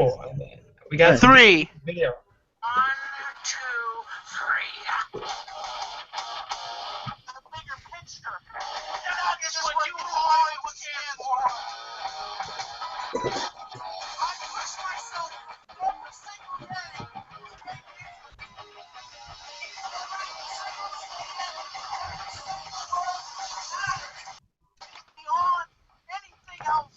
4. We got 3. Video. 1, 2, 3. The bigger picture. That is what you Hollywood stand for. I push myself every single day. Beyond anything else.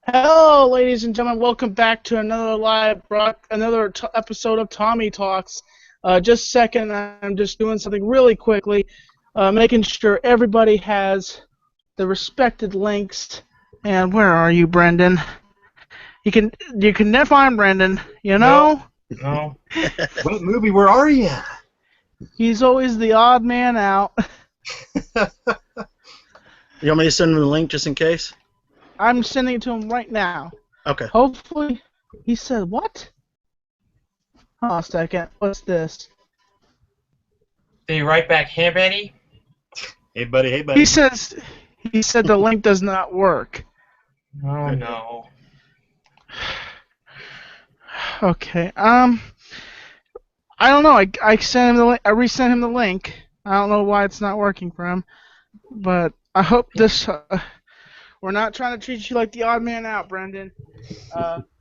Hello, ladies and gentlemen. Welcome back to another episode of Tommy Talks. Just a second, I'm just doing something really quickly, making sure everybody has the respected links. And where are you, Brendan? You can never find Brendan. You know. No. What movie? Where are you? He's always the odd man out. You want me to send him the link just in case? I'm sending it to him right now. Okay. Hopefully, he said what? Hold on a second. What's this? Did you write back, "Hey, Betty"? Hey, buddy. Hey, buddy. He said the link does not work. Oh no. Okay. I don't know. I sent him the link. I resent him the link. I don't know why it's not working for him, but I hope this. We're not trying to treat you like the odd man out, Brendan.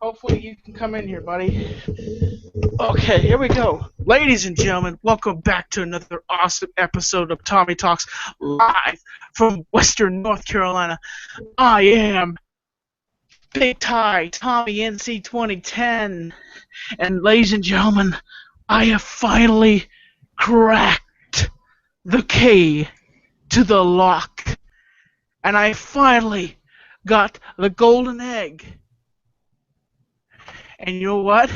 Hopefully you can come in here, buddy. Okay, here we go. Ladies and gentlemen, welcome back to another awesome episode of Tommy Talks live from Western North Carolina. I am Big Ty, Tommy NC 2010. And ladies and gentlemen, I have finally cracked the key to the lock. And I finally got the golden egg. And you know what?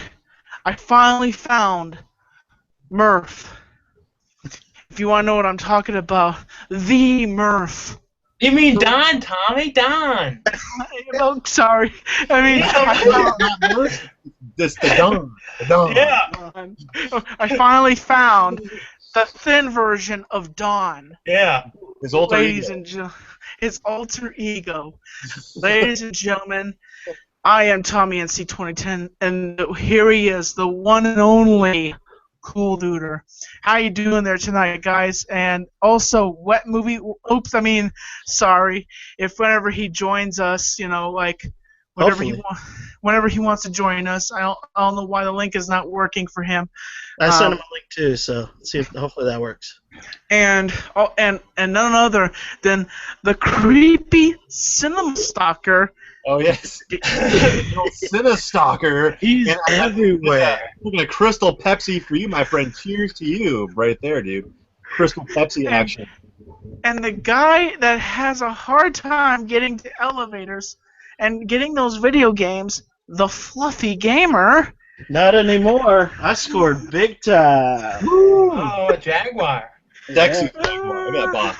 I finally found Murph. If you want to know what I'm talking about, the Murph. You mean Don, Tommy? Don! Oh, sorry. I mean, This the Don. The Don. Yeah! I finally found the thin version of Don. Yeah. His alter Ladies ego. and gentlemen, his alter ego. Ladies and gentlemen, I am Tommy NC 2010, and here he is, the one and only CoolDuder. How you doing there tonight, guys? And also, wet movie. Oops, I mean, sorry. If whenever he joins us, you know, like whenever he wants to join us, I don't know why the link is not working for him. I sent him a link too, so see if hopefully that works. And none other than the creepy cinema stalker. Oh yes. Cinestalker. He's everywhere. Looking at Crystal Pepsi for you, my friend. Cheers to you, right there, dude. Crystal Pepsi action. And the guy that has a hard time getting to elevators and getting those video games, the fluffy gamer. Not anymore. I scored big time. Oh, a Jaguar. Sexy. I got Bob.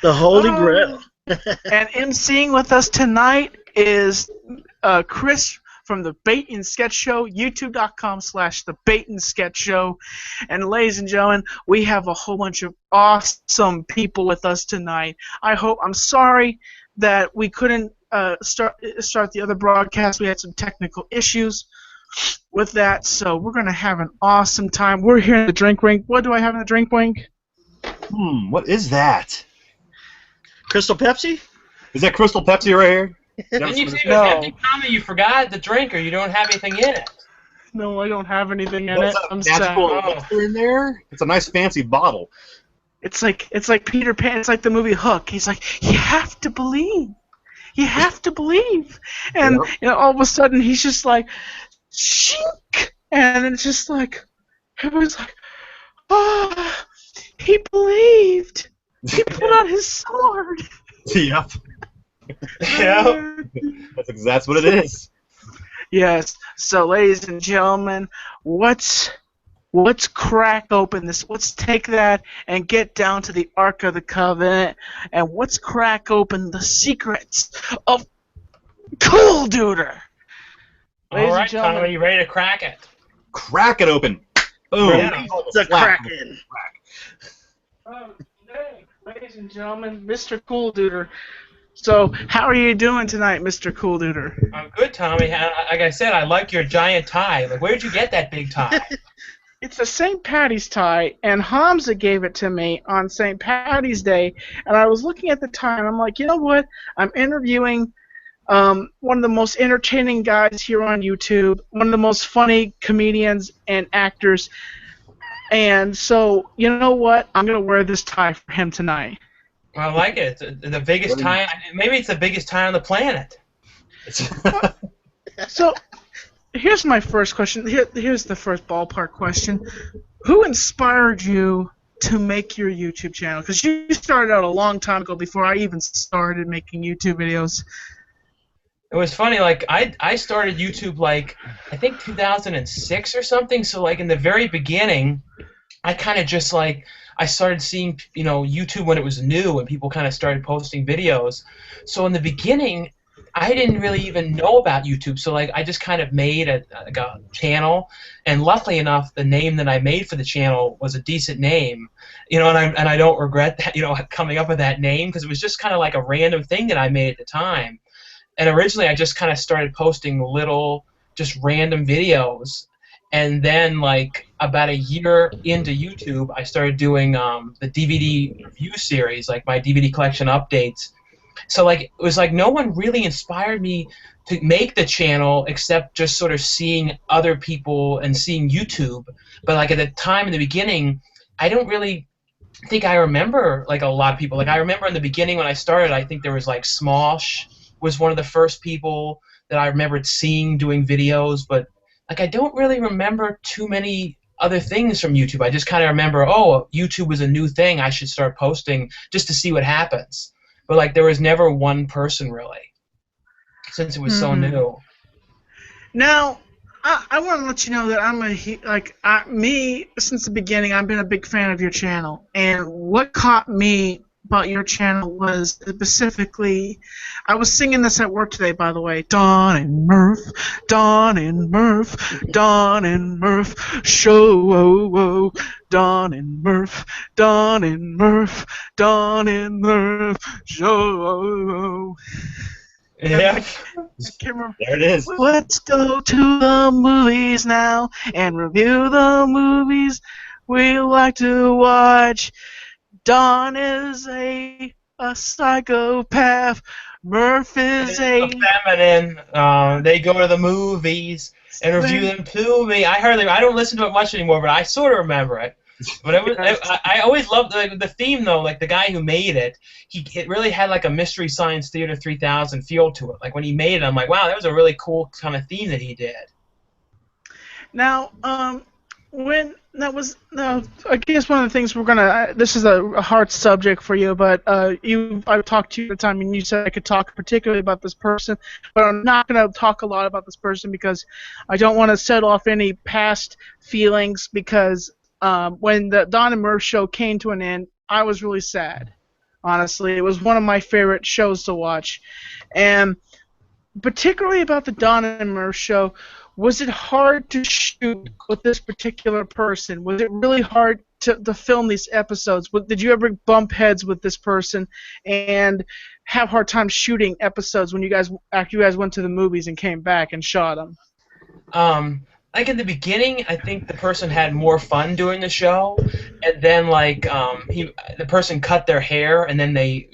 The Holy Grail. And emceeing with us tonight is Chris from the Bait and Sketch Show, youtube.com/the Bait and Sketch Show. And ladies and gentlemen, we have a whole bunch of awesome people with us tonight. I'm sorry that we couldn't start the other broadcast. We had some technical issues with that, so we're going to have an awesome time. We're here in the drink ring. What do I have in the drink ring? What is that? Crystal Pepsi? Is that Crystal Pepsi right here? Didn't you say it No. was empty, Tommy? You forgot the drink, or you don't have anything in it. No, I don't have anything in What's it. that I'm magical sad. elixir in there? It's a nice fancy bottle. It's like Peter Pan. It's like the movie Hook. He's like, you have to believe. You have to believe. And Yep. you know, all of a sudden he's just like, shink, and it's just like, everyone's like, oh, he believed. He pulled out his sword. Yep. Yeah. That's what it is. Yes. So, ladies and gentlemen, let's crack open this. Let's take that and get down to the Ark of the Covenant, and let's crack open the secrets of CoolDuder. All Ladies and right, Tom, are gentlemen, you ready to crack it? Crack it open. Boom. Yeah. It's a kraken. ladies and gentlemen, Mr. CoolDuder. So, how are you doing tonight, Mr. CoolDuder? I'm good, Tommy. Like I said, I like your giant tie. Like, where'd you get that big tie? It's a St. Patty's tie, and Hamza gave it to me on St. Patty's Day, and I was looking at the tie, and I'm like, you know what? I'm interviewing one of the most entertaining guys here on YouTube, one of the most funny comedians and actors, and so, you know what? I'm going to wear this tie for him tonight. I like it. It's the biggest tie. Maybe it's the biggest tie on the planet. So, here's my first question. Here's the first ballpark question. Who inspired you to make your YouTube channel? Because you started out a long time ago before I even started making YouTube videos. It was funny. Like I started YouTube like I think 2006 or something. So like in the very beginning, I kind of just like I started seeing YouTube when it was new and people kind of started posting videos. So in the beginning, I didn't really even know about YouTube, so like I just kind of made a channel, and luckily enough, the name that I made for the channel was a decent name, and I don't regret that, coming up with that name, because it was just kind of like a random thing that I made at the time. And originally, I just kind of started posting little, just random videos, and then like about a year into YouTube, I started doing the DVD review series, like my DVD collection updates. So like it was like no one really inspired me to make the channel except just sort of seeing other people and seeing YouTube. But like at the time in the beginning, I don't really think I remember like a lot of people. Like I remember in the beginning when I started, I think there was like Smosh was one of the first people that I remembered seeing doing videos, but like I don't really remember too many other things from YouTube. I just kind of remember, oh, YouTube was a new thing, I should start posting just to see what happens. But like there was never one person really, since it was so new. Now, I want to let you know that me since the beginning. I've been a big fan of your channel, and what caught me about your channel was specifically, I was singing this at work today, by the way. Don and Murph, Don and Murph, Don and Murph, show, Don and Murph, Don and Murph, Don and Murph, show. Yeah. I can't remember. There it is. Let's go to the movies now and review the movies we like to watch. Don is a psychopath. Murph is a feminine. They go to the movies and review them to me. I don't listen to it much anymore, but I sort of remember it. But I always loved the theme though. Like the guy who made it, it really had like a Mystery Science Theater 3000 feel to it. Like when he made it, I'm like, wow, that was a really cool kind of theme that he did. Now, I guess one of the things we're gonna. This is a hard subject for you, but I've talked to you at the time, and you said I could talk particularly about this person, but I'm not gonna talk a lot about this person because I don't want to set off any past feelings. Because when the Don and Murph show came to an end, I was really sad. Honestly, it was one of my favorite shows to watch, and particularly about the Don and Murph show. Was it hard to shoot with this particular person? Was it really hard to film these episodes? Did you ever bump heads with this person and have hard time shooting episodes when after you guys went to the movies and came back and shot them? Like in the beginning, I think the person had more fun doing the show, and then like the person cut their hair, and then they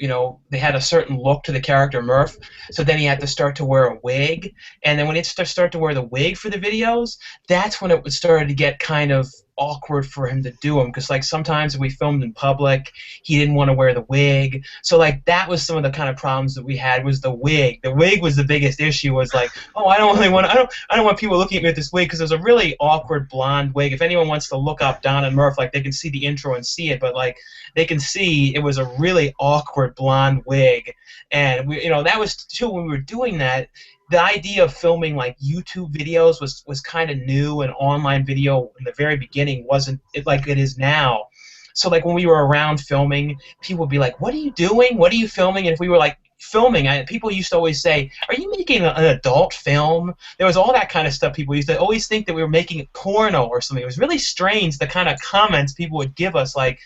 had a certain look to the character Murph, so then he had to start to wear a wig, and then when he started to wear the wig for the videos, that's when it started to get kind of awkward for him to do them, because like sometimes we filmed in public, he didn't want to wear the wig, so like that was some of the kind of problems that we had was the wig. The wig was the biggest issue. Was like, oh, I don't want people looking at me with this wig, because it was a really awkward blonde wig. If anyone wants to look up Don and Murph, like they can see the the intro and see it, but like they can see it was a really awkward blonde wig, and that was too when we were doing that. The idea of filming like YouTube videos was kind of new, and online video in the very beginning wasn't like it is now. So like when we were around filming, people would be like, "What are you doing? What are you filming?" And if we were like filming, people used to always say, "Are you making an adult film?" There was all that kind of stuff. People used to always think that we were making porno or something. It was really strange the kind of comments people would give us, like,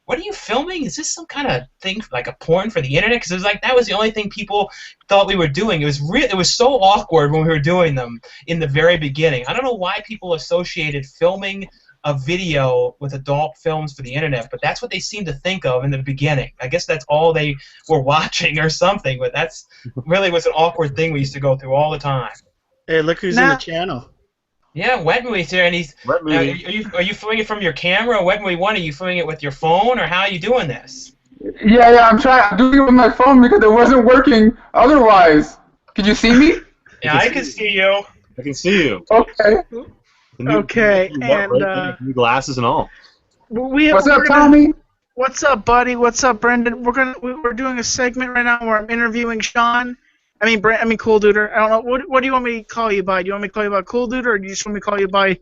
"What are you filming? Is this some kind of thing like a porn for the internet?" Because it was like that was the only thing people thought we were doing. It was so awkward when we were doing them in the very beginning. I don't know why people associated filming a video with adult films for the internet, but that's what they seemed to think of in the beginning. I guess that's all they were watching or something, but that's really was an awkward thing we used to go through all the time. Hey, look who's in the channel. Yeah, Wet Movie's here, and he's. Are you filming it from your camera, Wet Movie 1? Are you filming it with your phone, or how are you doing this? Yeah, I'm doing it with my phone because it wasn't working otherwise. Could you see me? Yeah, I can see you. I can see you. Okay. Okay, and new glasses and all. What's up, Tommy? What's up, buddy? What's up, Brendan? We're doing a segment right now where I'm interviewing Shawn. I mean CoolDuder. I don't know. What do you want me to call you by? Do you want me to call you by CoolDuder, or do you just want me to call you by,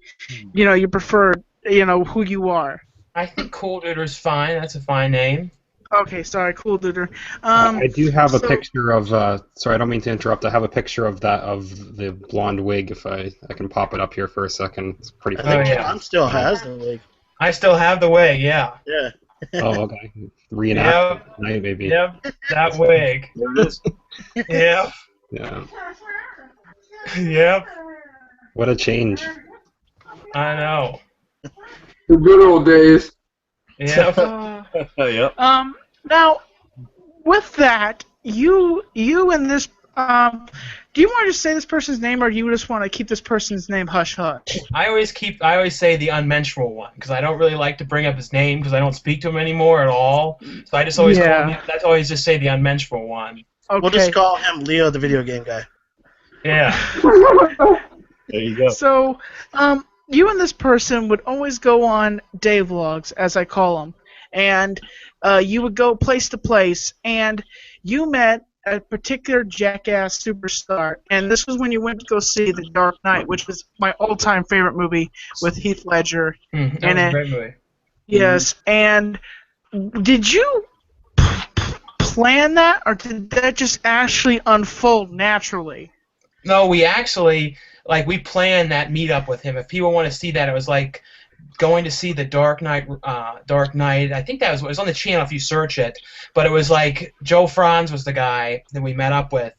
your preferred, who you are? I think CoolDuder's fine. That's a fine name. Okay, sorry, CoolDuder. I do have a picture of. Sorry, I don't mean to interrupt. I have a picture of the blonde wig. If I can pop it up here for a second. It's pretty. I think Shawn still has the wig. I still have the wig. Yeah. Yeah. Oh, okay. Reenact tonight, maybe. Yep, that wig. There it is. Yep. Yeah. Yep. What a change. I know. The good old days. Yep. Yep. Now, with that, you and this, do you want to just say this person's name, or do you just want to keep this person's name hush hush? I always say the unmentionable one because I don't really like to bring up his name because I don't speak to him anymore at all. So I just always just say the unmentionable one. Okay. We'll just call him Leo, the video game guy. Yeah. There you go. So, you and this person would always go on day vlogs, as I call them, and you would go place to place, and you met a particular jackass superstar, and this was when you went to go see The Dark Knight, which was my all-time favorite movie with Heath Ledger. That was a great movie. Yes, and did you plan that, or did that just actually unfold naturally? No, we actually, we planned that meetup with him. If people want to see that, it was like going to see The Dark Knight. I think it was on the channel if you search it. But it was like Joe Franz was the guy that we met up with,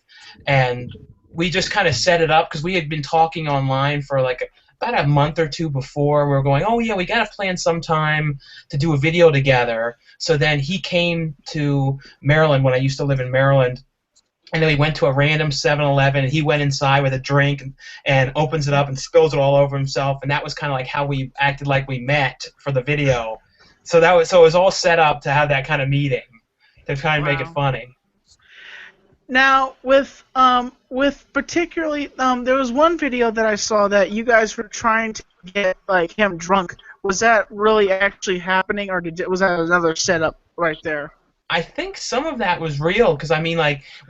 and we just kind of set it up because we had been talking online for about a month or two before. We were going, oh yeah, we gotta plan some time to do a video together. So then he came to Maryland when I used to live in Maryland. And then we went to a random 7-Eleven, and he went inside with a drink and opens it up and spills it all over himself. And that was kind of like how we acted like we met for the video. So it was all set up to have that kind of meeting to kind of make it funny. Now, with particularly, there was one video that I saw that you guys were trying to get him drunk. Was that really actually happening, or was that another setup right there? I think some of that was real because when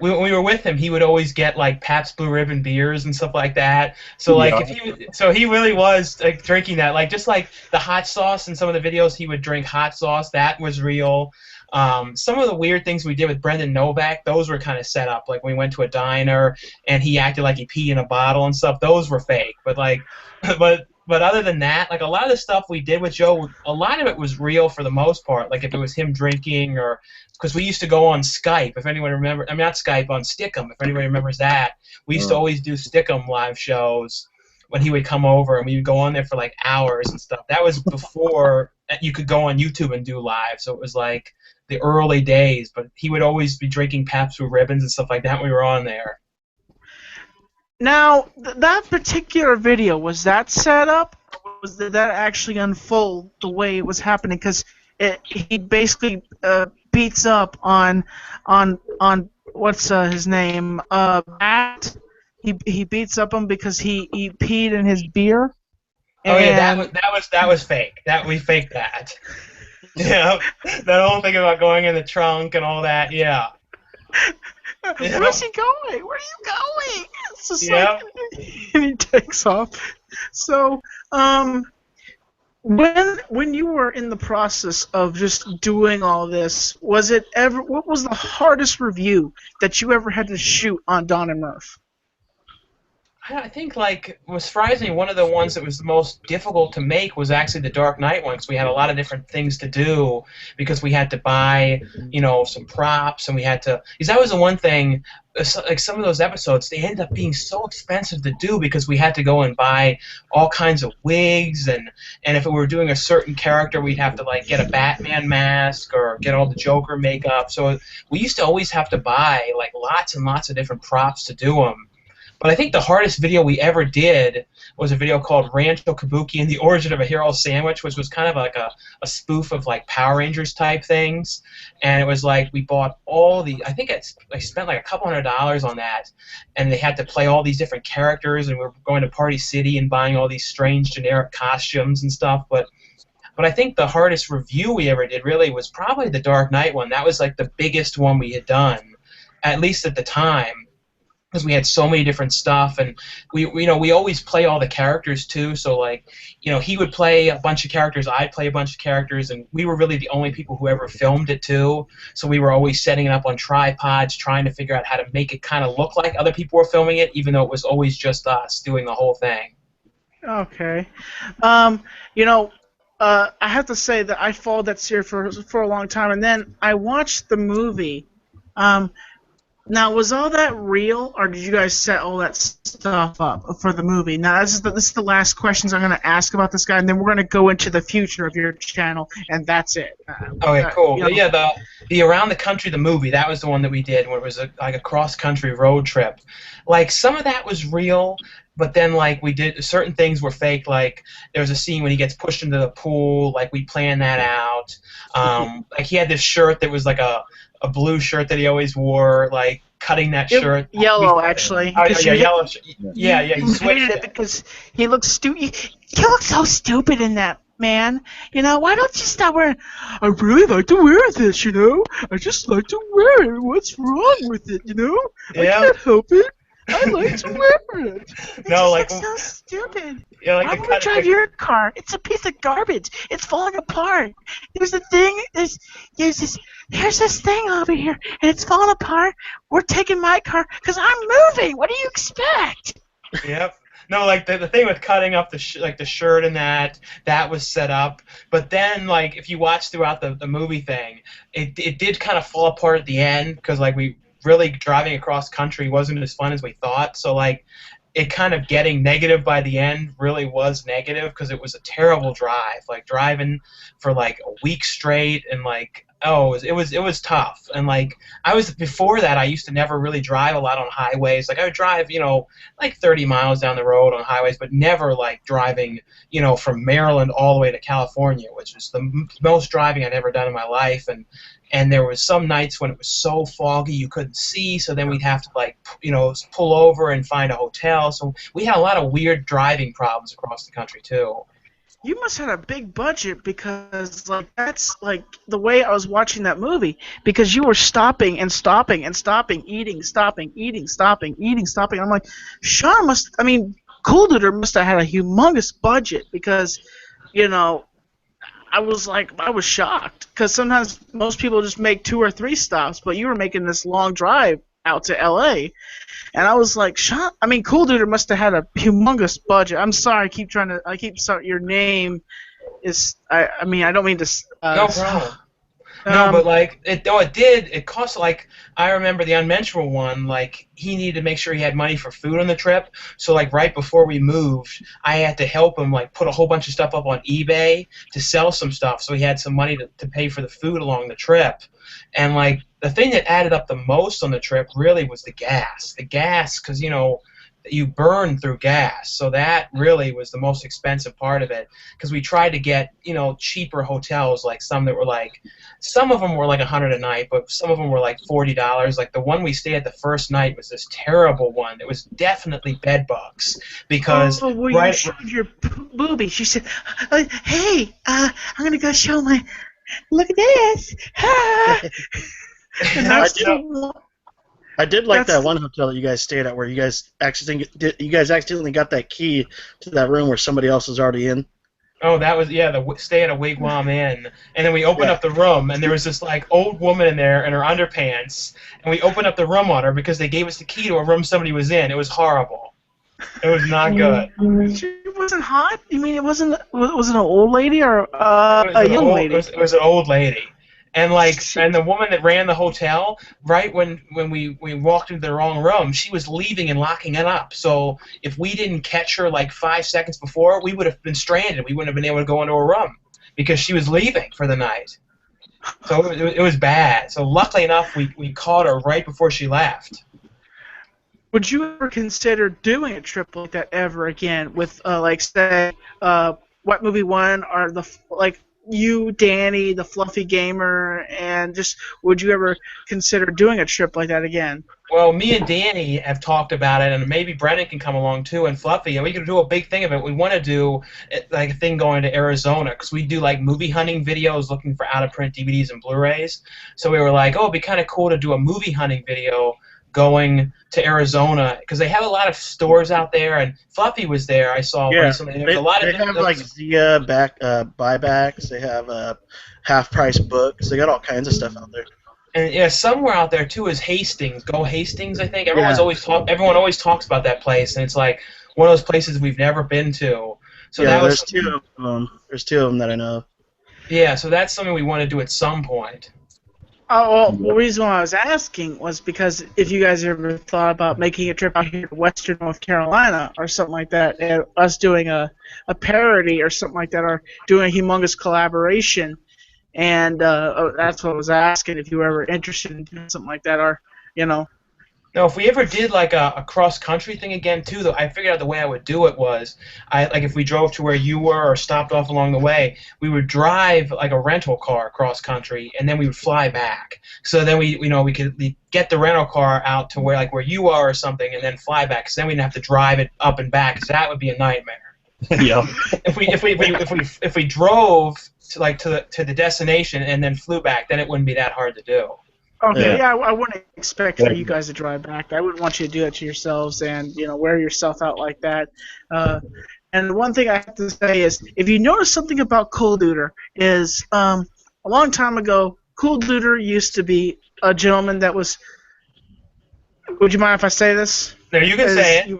we were with him, he would always get Pabst Blue Ribbon beers and stuff like that. So he really was drinking that, just like the hot sauce in some of the videos he would drink hot sauce. That was real. Some of the weird things we did with Brendan Novak, those were kind of set up. Like we went to a diner and he acted like he peed in a bottle and stuff. Those were fake. But other than that, a lot of the stuff we did with Joe, a lot of it was real for the most part. Like if it was him drinking, or because we used to go on Skype, if anyone remembers. I mean, not Skype, on Stickum, if anybody remembers that. We used to always do Stickum live shows when he would come over, and we would go on there for hours and stuff. That was before you could go on YouTube and do live, so it was the early days. But he would always be drinking Pabst Blue Ribbons and stuff like that when we were on there. Now, that particular video, was that set up, or did that actually unfold the way it was happening? Because he basically beats up on what's his name, Matt. He beats up him because he peed in his beer. Oh yeah, that was fake. We faked that. Yeah, that whole thing about going in the trunk and all that. Yeah. Yeah. Where's he going? Where are you going? It's just Yeah. and he takes off. So, when you were in the process of just doing all this, was it ever? What was the hardest review that you ever had to shoot on Don and Murph? I think, like, was surprisingly one of the ones that was the most difficult to make was actually the Dark Knight one, because we had a lot of different things to do, because we had to buy, some props, and we had to, because that was the one thing, like some of those episodes, they ended up being so expensive to do because we had to go and buy all kinds of wigs, and if we were doing a certain character, we'd have to, like, get a Batman mask or get all the Joker makeup, so we used to always have to buy, like, lots and lots of different props to do them. But I think the hardest video we ever did was a video called Rancho Kabuki and the Origin of a Hero Sandwich, which was kind of like a spoof of like Power Rangers type things. And it was like we bought all the, I think I spent like a couple $100 on that. And they had to play all these different characters, and we were going to Party City and buying all these strange generic costumes and stuff. But I think the hardest review we ever did really was probably the Dark Knight one. That was like the biggest one we had done, at least at the time, because we had so many different stuff, and we always play all the characters too. So like, he would play a bunch of characters, I'd play a bunch of characters, and we were really the only people who ever filmed it too. So we were always setting it up on tripods, trying to figure out how to make it kind of look like other people were filming it, even though it was always just us doing the whole thing. Okay. I have to say that I followed that series for a long time, and then I watched the movie. Now, was all that real, or did you guys set all that stuff up for the movie? Now, this is the last questions I'm going to ask about this guy, and then we're going to go into the future of your channel, and that's it. Okay, cool. But yeah, the Around the Country, the movie, that was the one that we did, where it was like a cross-country road trip. Like, some of that was real, but then, like, we did certain things were fake. Like, there was a scene when he gets pushed into the pool. Like, we planned that out. Like, he had this shirt that was like a blue shirt that he always wore. Like, cutting that shirt. Yellow, actually. Oh, yeah, yellow. Yeah, he You switched hated it because he looks stupid. You look so stupid in that, man. Why don't you stop wearing? I really like to wear this. I just like to wear it. What's wrong with it? I can't help it. I like to wear it. It No, just like, looks so stupid. yeah, like Why the would we cut. drive your car? It's a piece of garbage. It's falling apart. There's a thing. There's this thing over here, and it's falling apart. We're taking my car because I'm moving. What do you expect? Yep. No, like the thing with cutting up the shirt and that was set up. But then, like, if you watch throughout the movie thing, it did kind of fall apart at the end because, like, we really driving across country wasn't as fun as we thought. So, like, it kind of getting negative by the end really was negative because it was a terrible drive. Like, driving for like a week straight, and like, it was tough. And like, before that I used to never really drive a lot on highways. Like, I would drive, like 30 miles down the road on highways, but never like driving, from Maryland all the way to California, which is the most driving I'd ever done in my life. And there was some nights when it was so foggy you couldn't see, so then we'd have to, like, pull over and find a hotel. So we had a lot of weird driving problems across the country too. You must have had a big budget because, like, that's like the way I was watching that movie, because you were stopping and stopping and stopping, eating, stopping, eating, stopping, eating, stopping. I'm like, CoolDuder must have had a humongous budget because, I was shocked because sometimes most people just make 2 or 3 stops, but you were making this long drive out to LA, and I was like, CoolDuder must have had a humongous budget. I'm sorry, your name is, I don't mean to. No problem. No, but like it cost, like, I remember the unmentionable one, like, he needed to make sure he had money for food on the trip. So like right before we moved, I had to help him like put a whole bunch of stuff up on eBay to sell some stuff, so he had some money to pay for the food along the trip. And like the thing that added up the most on the trip really was the gas. The gas, because you burn through gas, so that really was the most expensive part of it, because we tried to get cheaper hotels, like some of them were like $100 a night, but some of them were like $40. Like the one we stayed at the first night was this terrible one. It was definitely bed bugs, because you showed your boobies. You said, "Hey, I'm gonna go show my Look at this. And I that's did, the, I did like that's that one hotel that you guys stayed at, where you guys accidentally got that key to that room where somebody else was already in. Oh, that was the stay at a Wigwam Inn, and then we opened up the room, and there was this like old woman in there in her underpants, and we opened up the room on her because they gave us the key to a room somebody was in. It was horrible. It was not good. she wasn't hot. You mean it wasn't? Was it an old lady or It was a an young old, lady? it was an old lady, and and the woman that ran the hotel, right when we walked into the wrong room, she was leaving and locking it up. So if we didn't catch her like 5 seconds before, we would have been stranded. We wouldn't have been able to go into her room because she was leaving for the night. So it was bad. So luckily enough, we caught her right before she left. Would you ever consider doing a trip like that ever again with, like, say, What Movie One, or like you, Danny, the Fluffy Gamer, and just would you ever consider doing a trip like that again? Well, me and Danny have talked about it, and maybe Brennan can come along too, and Fluffy, and we could do a big thing of it. We want to do like a thing going to Arizona, because we do like movie hunting videos looking for out-of-print DVDs and Blu-rays. So we were like, oh, it'd be kind of cool to do a movie hunting video going to Arizona, because they have a lot of stores out there, and Fluffy was there, I saw recently. There's a lot they of have like Zia buybacks. They have half-price books. They got all kinds of stuff out there. And yeah, somewhere out there too is Hastings. Go Hastings, I think. Everyone always talks about that place, and it's like one of those places we've never been to. So yeah, that was, there's two of them. There's two of them that I know of. yeah, so that's something we want to do at some point. Oh, well, the reason why I was asking was because if you guys ever thought about making a trip out here to Western North Carolina or something like that, and us doing a parody or something like that, or doing a humongous collaboration, and that's what I was asking, if you were ever interested in doing something like that, or, you know. No, if we ever did like a cross-country thing again too, though, I figured out the way I would do it was, like if we drove to where you were or stopped off along the way, we would drive like a rental car cross-country, and then we would fly back. So then we could get the rental car out to where you are or something, and then fly back. So then we didn't have to drive it up and back, because that would be a nightmare. Yeah. If we drove to the destination and then flew back, then it wouldn't be that hard to do. Okay, yeah, I wouldn't expect for you guys to drive back. I wouldn't want you to do that to yourselves and, wear yourself out like that. And one thing I have to say is, if you notice something about CoolDuder, is a long time ago, CoolDuder used to be a gentleman that was. Would you mind if I say this? No, you can say it.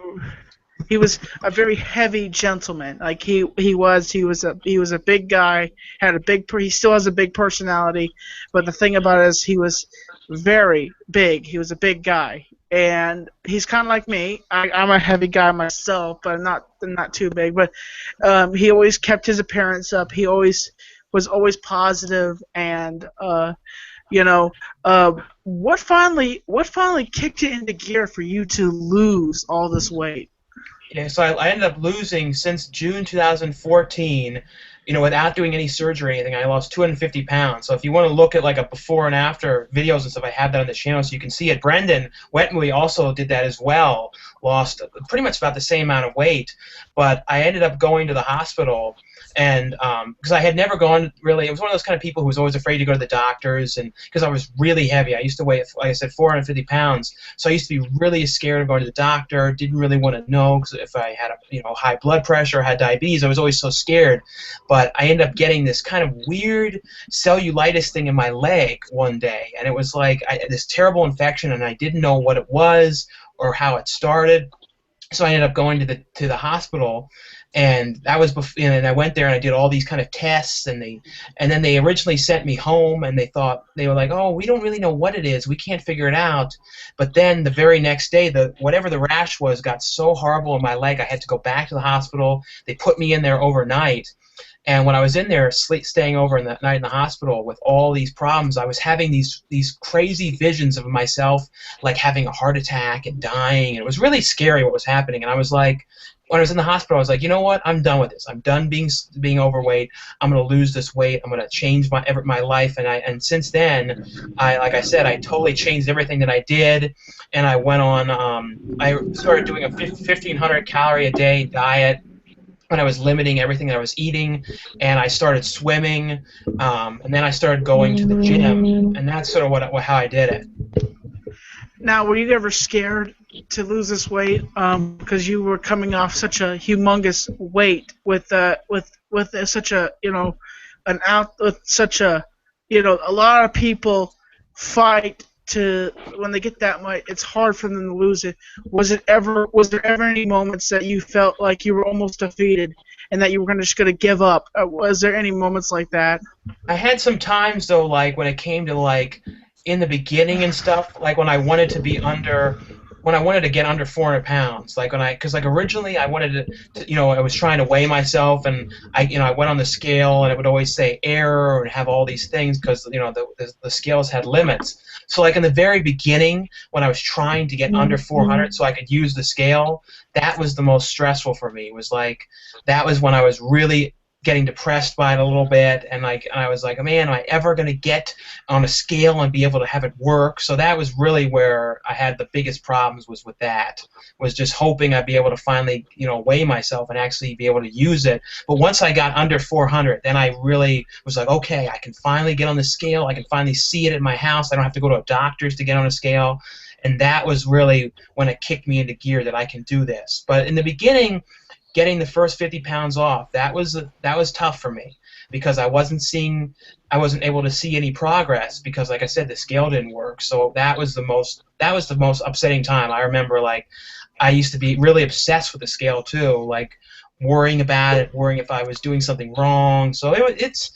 He was a very heavy gentleman. Like he was a big guy. He still has a big personality. But the thing about it is, he was very big. He was a big guy, and he's kind of like me. I'm a heavy guy myself, but I'm not too big. But he always kept his appearance up. He was always positive, and what finally kicked it into gear for you to lose all this weight? Yeah, so I ended up losing since June 2014, without doing any surgery or anything. I lost 250 pounds. So if you want to look at like a before and after videos and stuff, I have that on the channel so you can see it. Brendan Wetmui also did that as well. Lost pretty much about the same amount of weight, but I ended up going to the hospital, and because I had never gone really, I was one of those kind of people who was always afraid to go to the doctors, and because I was really heavy. I used to weigh, like I said, 450 pounds, so I used to be really scared of going to the doctor. Didn't really want to know, because if I had high blood pressure or had diabetes, I was always so scared. But I ended up getting this kind of weird cellulitis thing in my leg one day, and it was like this terrible infection, and I didn't know what it was or how it started. So I ended up going to the hospital, and that was and I went there and I did all these kind of tests, and then they originally sent me home, and they were like, oh, we don't really know what it is, we can't figure it out. But then the very next day, whatever the rash was got so horrible in my leg, I had to go back to the hospital. They put me in there overnight. And when I was in there staying over in that night in the hospital with all these problems, I was having these crazy visions of myself like having a heart attack and dying. And it was really scary what was happening. And I was like, when I was in the hospital, I was like, you know what? I'm done with this. I'm done being overweight. I'm going to lose this weight. I'm going to change my life. And since then, like I said, I totally changed everything that I did. And I went on. I started doing a 1,500 calorie a day diet. when I was limiting everything that I was eating, and I started swimming, and then I started going to the gym, and that's sort of how I did it. Now, were you ever scared to lose this weight? Because you were coming off such a humongous weight with such a with such a a lot of people fight to when they get that much. It's hard for them to lose it. Was there ever any moments that you felt like you were almost defeated and that you were just gonna give up? Was there any moments like that? I had some times though, like when it came to like in the beginning and stuff, like when I wanted to get under 400 pounds, like because like originally I wanted to, I was trying to weigh myself, and I went on the scale, and it would always say error and have all these things because the scales had limits. So like in the very beginning, when I was trying to get under 400 so I could use the scale, that was the most stressful for me. It was like that was when I was really getting depressed by it a little bit, and I was like, man, am I ever going to get on a scale and be able to have it work? So that was really where I had the biggest problems, was with that, was just hoping I'd be able to finally weigh myself and actually be able to use it. But once I got under 400, then I really was like, okay, I can finally get on the scale, I can finally see it at my house, I don't have to go to a doctor's to get on a scale, and that was really when it kicked me into gear that I can do this. But in the beginning, getting the first 50 pounds off, that was tough for me because I wasn't able to see any progress because, like I said, the scale didn't work. So that was the most upsetting time. I remember, like, I used to be really obsessed with the scale too, like worrying about it, worrying if I was doing something wrong. So it's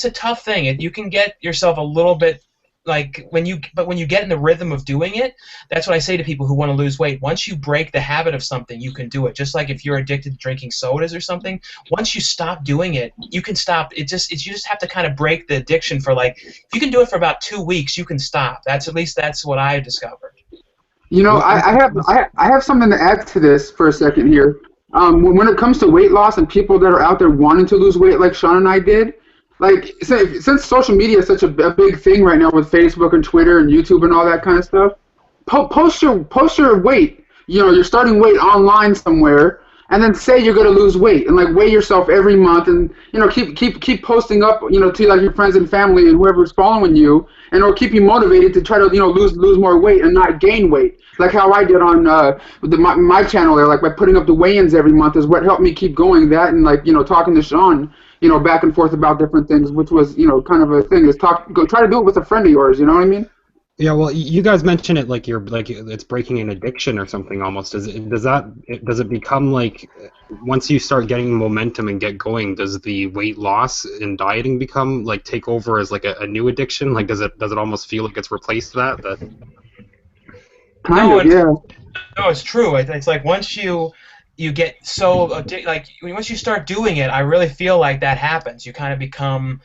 a tough thing. You can get yourself a little bit like when you get in the rhythm of doing it, that's what I say to people who want to lose weight. Once you break the habit of something, you can do it. Just like if you're addicted to drinking sodas or something, once you stop doing it, you can stop. You just have to kind of break the addiction for, like, if you can do it for about 2 weeks, you can stop. That's what I discovered. I have something to add to this for a second here. When it comes to weight loss and people that are out there wanting to lose weight like Shawn and I did, like, since social media is such a big thing right now with Facebook and Twitter and YouTube and all that kind of stuff, post your weight, your starting weight online somewhere, and then say you're going to lose weight, and like weigh yourself every month, and keep posting up, to like your friends and family and whoever's following you, and it'll keep you motivated to try to lose more weight and not gain weight. Like how I did on my channel there, like by putting up the weigh-ins every month is what helped me keep going. That and like talking to Shawn, back and forth about different things, which was kind of a thing. Is try to do it with a friend of yours. You know what I mean? Yeah, well, you guys mention it like it's breaking an addiction or something almost. Does it become like once you start getting momentum and get going, does the weight loss and dieting become like take over as like a new addiction? Like does it almost feel like it's replaced that? No, it's true. It's like once you get so like once you start doing it, I really feel like that happens. You kind of become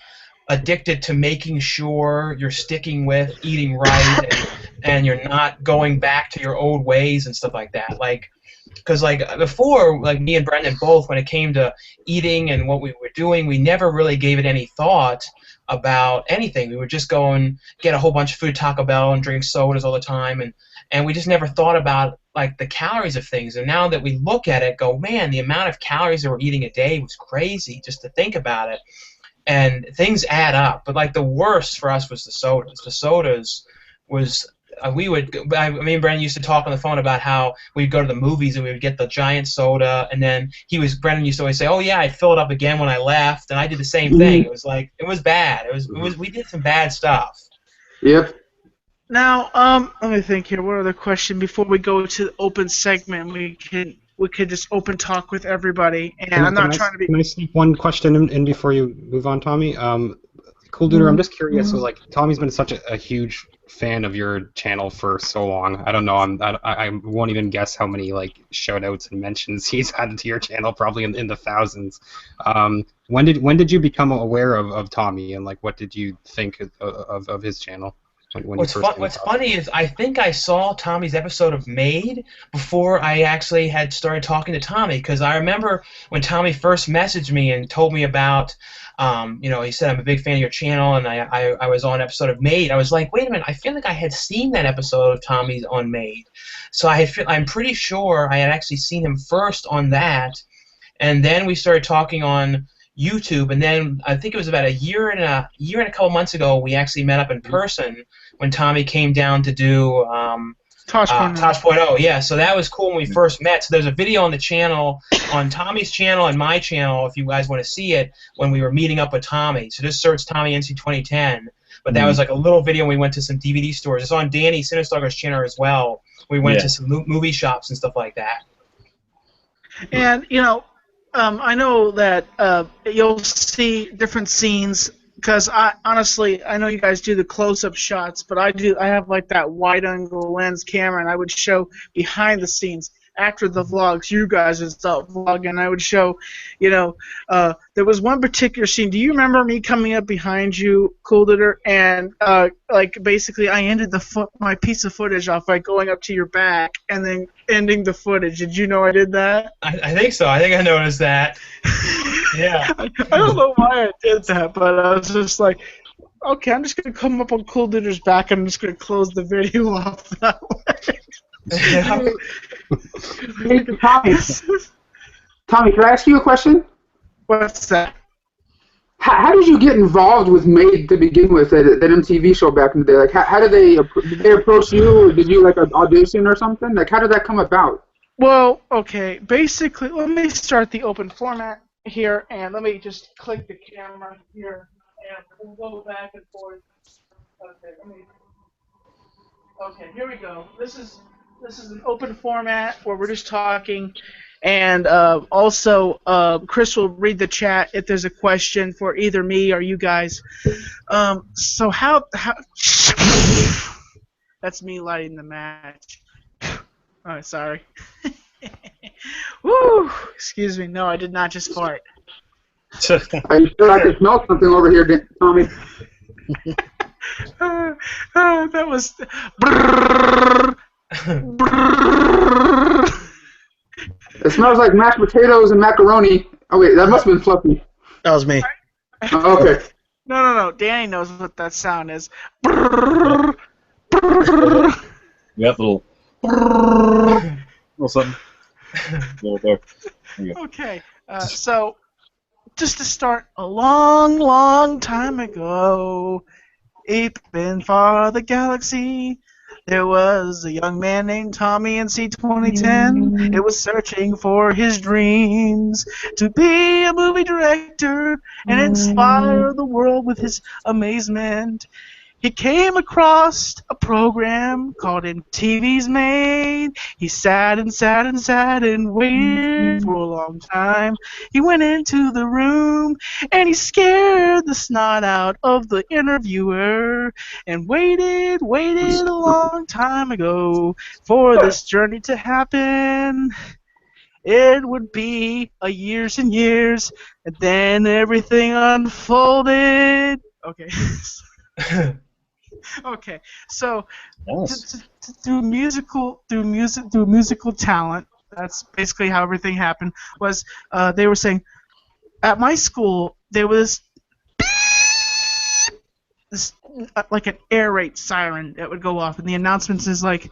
addicted to making sure you're sticking with eating right and you're not going back to your old ways and stuff like that. Like, because like before, like me and Brendan both, when it came to eating and what we were doing, we never really gave it any thought about anything. We would just go and get a whole bunch of food, Taco Bell, and drink sodas all the time, and we just never thought about like the calories of things. And now that we look at it, go, man, the amount of calories that we're eating a day was crazy just to think about it. And things add up. But like the worst for us was the sodas. The sodas was me and Brendan used to talk on the phone about how we'd go to the movies and we would get the giant soda, and then Brendan used to always say, "Oh yeah, I'd fill it up again when I left," and I did the same thing. It was like it was bad. We did some bad stuff. Yep. Now, let me think here. What other question before we go to the open segment? We could just open talk with everybody, and I'm not trying to be. Can I sneak one question in before you move on, Tommy? CoolDuder, I'm just curious. So, like, Tommy's been such a huge fan of your channel for so long. I don't know. I won't even guess how many like shout-outs and mentions he's had to your channel, probably in the thousands. When did you become aware of Tommy, and like what did you think of his channel? What's funny is I think I saw Tommy's episode of Made before I actually had started talking to Tommy, because I remember when Tommy first messaged me and told me about, he said, "I'm a big fan of your channel," and I was on an episode of Made. I was like, wait a minute, I feel like I had seen that episode of Tommy's on Made. So I'm pretty sure I had actually seen him first on that. and then we started talking on YouTube, and then I think it was about a year and a couple months ago we actually met up in person when Tommy came down to do Tosh.o. Yeah, so that was cool when we first met. So there's a video on the channel, on Tommy's channel and my channel, if you guys want to see it, when we were meeting up with Tommy. So just search Tommy NC 2010. But that was like a little video when we went to some DVD stores. It's on Danny Sinistalker's channel as well. We went to some movie shops and stuff like that. And, you know, I know that you'll see different scenes, because honestly, I know you guys do the close-up shots, but I have like that wide-angle lens camera, and I would show behind the scenes after the vlogs. You guys would start vlogging, and I would show, you know, there was one particular scene. Do you remember me coming up behind you, CoolDuder, and like basically I ended my piece of footage off by going up to your back and then ending the footage? Did you know I did that? I think so. I think I noticed that. Yeah. I don't know why I did that, but I was just like, okay, I'm just going to come up on CoolDuder's back and I'm just going to close the video off that way. Hey, Tommy, can I ask you a question? What's that? How did you get involved with Made to begin with, that MTV show back in the day? Like, how did they approach you, or did you like an audition or something? Like, how did that come about? Well, okay, basically, let me start the open format here, and let me just click the camera here, and we'll go back and forth. Okay, here we go. This is an open format where we're just talking, and also Chris will read the chat if there's a question for either me or you guys. So how that's me lighting the match. Oh, sorry. Woo! Excuse me. No, I did not just fart. Are you sure I can smell something over here, Tommy? That was. It smells like mashed potatoes and macaroni. Oh wait, that must have been Fluffy. That was me. Oh, okay. No. Danny knows what that sound is. Yep, little something. There. You go. Okay, so just to start, a long time ago, deep in far the galaxy, there was a young man named Tommy in C2010. It was searching for his dreams to be a movie director and inspire the world with his amazement. He came across a program called MTV's Made. He sat and waited for a long time. He went into the room and he scared the snot out of the interviewer and waited a long time ago for this journey to happen. It would be years and years, and then everything unfolded. Okay. Okay, so through musical talent, that's basically how everything happened. Was they were saying at my school there was this like an air raid siren that would go off, and the announcements is like,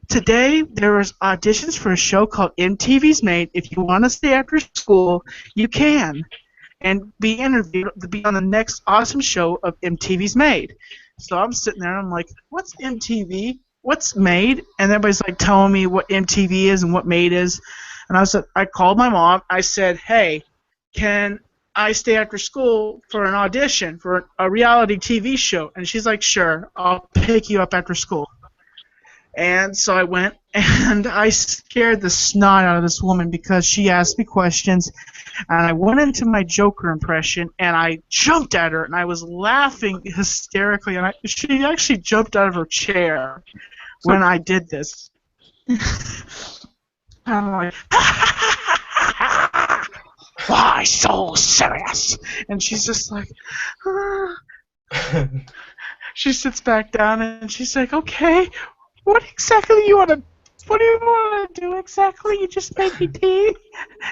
today there was auditions for a show called MTV's Made. If you want to stay after school, you can, and be interviewed to be on the next awesome show of MTV's Made. So I'm sitting there and I'm like, what's MTV? What's Made? And everybody's like telling me what MTV is and what Made is. And I called my mom. I said, hey, can I stay after school for an audition for a reality TV show? And she's like, sure, I'll pick you up after school. And so I went, and I scared the snot out of this woman because she asked me questions, and I went into my Joker impression, and I jumped at her, and I was laughing hysterically, and she actually jumped out of her chair when I did this. I'm like, why so serious? And she's just like, she sits back down, and she's like, okay, what exactly do you want to do exactly? You just made me pee.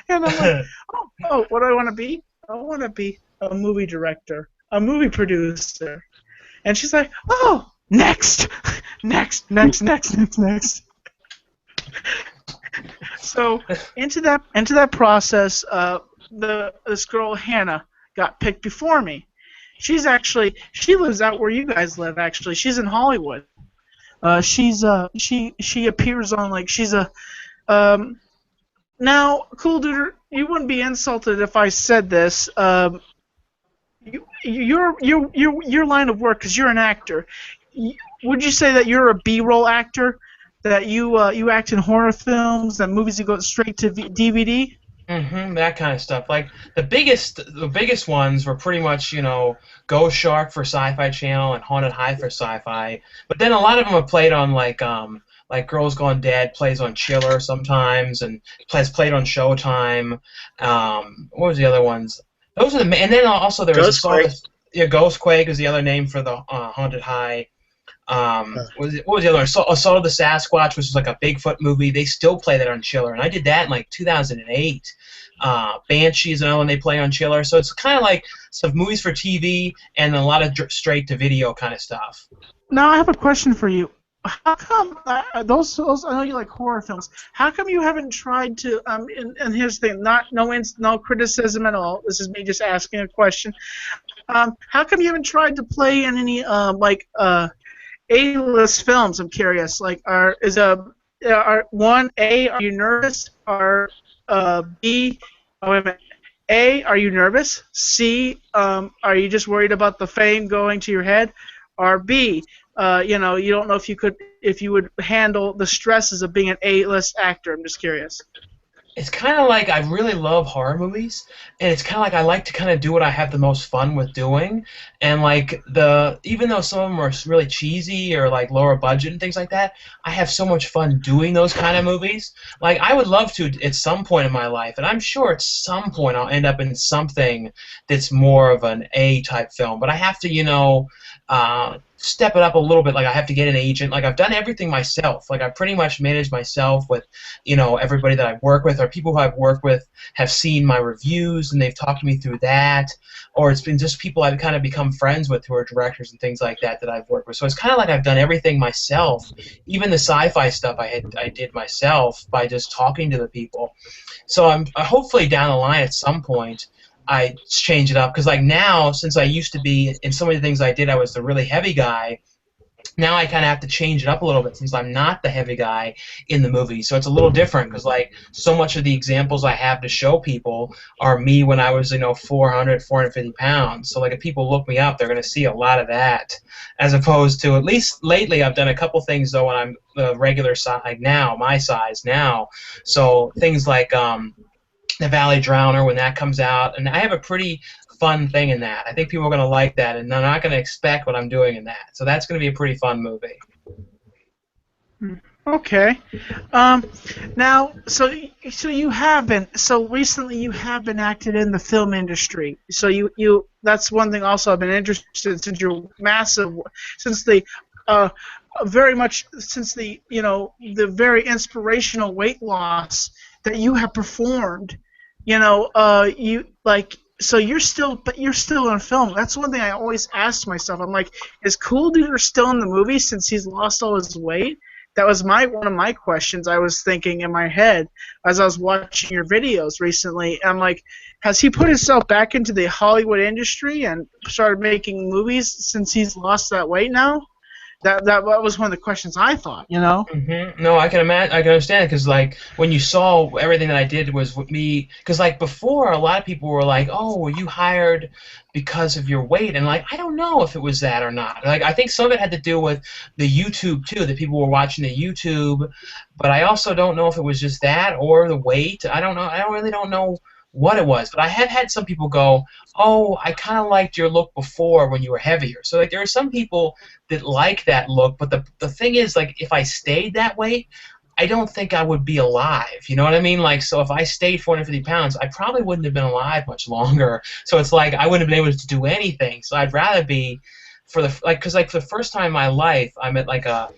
And I'm like, oh, what do I want to be? I want to be a movie director, a movie producer. And she's like, oh, next. So into that process, this girl Hannah got picked before me. She lives out where you guys live. Actually, she's in Hollywood. She appears on like she's a now CoolDuder. You wouldn't be insulted if I said this. Your line of work, because you're an actor. Would you say that you're a B-roll actor? That you act in horror films, that movies you go straight to DVD? That kind of stuff. Like the biggest ones were pretty much, Ghost Shark for Sci-Fi Channel and Haunted High for Sci-Fi. But then a lot of them have played on like Girls Gone Dead plays on Chiller sometimes, and played on Showtime. What was the other ones? Those are and then also there was Ghostquake is the other name for the Haunted High. What was the other one? Assault of the Sasquatch, which was like a Bigfoot movie. They still play that on Chiller, and I did that in like 2008. Banshee is another one they play on Chiller, so it's kind of like some movies for TV and a lot of straight to video kind of stuff. Now I have a question for you. How come those I know you like horror films? How come you haven't tried to and here's the thing, no criticism at all. This is me just asking a question. How come you haven't tried to play in any A-list films? I'm curious. Like, are you nervous? B, oh, wait a minute. A, are you nervous? C, are you just worried about the fame going to your head? Or B, you don't know if you would handle the stresses of being an A-list actor. I'm just curious. It's kind of like I really love horror movies, and it's kind of like I like to kind of do what I have the most fun with doing, and like even though some of them are really cheesy or like lower budget and things like that, I have so much fun doing those kind of movies. Like I would love to at some point in my life, and I'm sure at some point I'll end up in something that's more of an A-type film, but I have to, step it up a little bit. Like I have to get an agent. Like I've done everything myself. Like I pretty much manage myself with, everybody that I work with, or people who I've worked with have seen my reviews and they've talked to me through that, or it's been just people I've kind of become friends with who are directors and things like that I've worked with. So it's kind of like I've done everything myself. Even the sci-fi stuff I did myself by just talking to the people. So I'm hopefully down the line at some point I change it up, because like now, since I used to be in so many things I did, I was the really heavy guy. Now I kind of have to change it up a little bit since I'm not the heavy guy in the movie. So it's a little different because like so much of the examples I have to show people are me when I was 400, 450 pounds. So like if people look me up, they're going to see a lot of that, as opposed to, at least lately, I've done a couple things though when I'm the regular size, like now, my size now. So things like the Valley Drowner, when that comes out, and I have a pretty fun thing in that. I think people are going to like that, and they're not going to expect what I'm doing in that. So that's going to be a pretty fun movie. Okay. Now, so recently you have been active in the film industry. So you that's one thing also I've been interested in, since you're massive, since the very inspirational weight loss that you have performed. So you're still in film. That's one thing I always asked myself. I'm like, is CoolDuder still in the movie since he's lost all his weight? That was one of my questions I was thinking in my head as I was watching your videos recently. I'm like, has he put himself back into the Hollywood industry and started making movies since he's lost that weight now? That was one of the questions I thought, Mm-hmm. No, I can imagine. I can understand it, because like when you saw everything that I did was with me, because like before a lot of people were like, "Oh, were you hired because of your weight?" And like I don't know if it was that or not. Like I think some of it had to do with the YouTube too, that people were watching the YouTube, but I also don't know if it was just that or the weight. I don't know. I really don't know what it was, but I have had some people go, "Oh, I kind of liked your look before when you were heavier." So like there are some people that like that look, but the thing is, like, if I stayed that way, I don't think I would be alive. You know what I mean? Like, so if I stayed 450 pounds, I probably wouldn't have been alive much longer. So it's like I wouldn't have been able to do anything. So I'd rather be for the the first time in my life, I'm at like a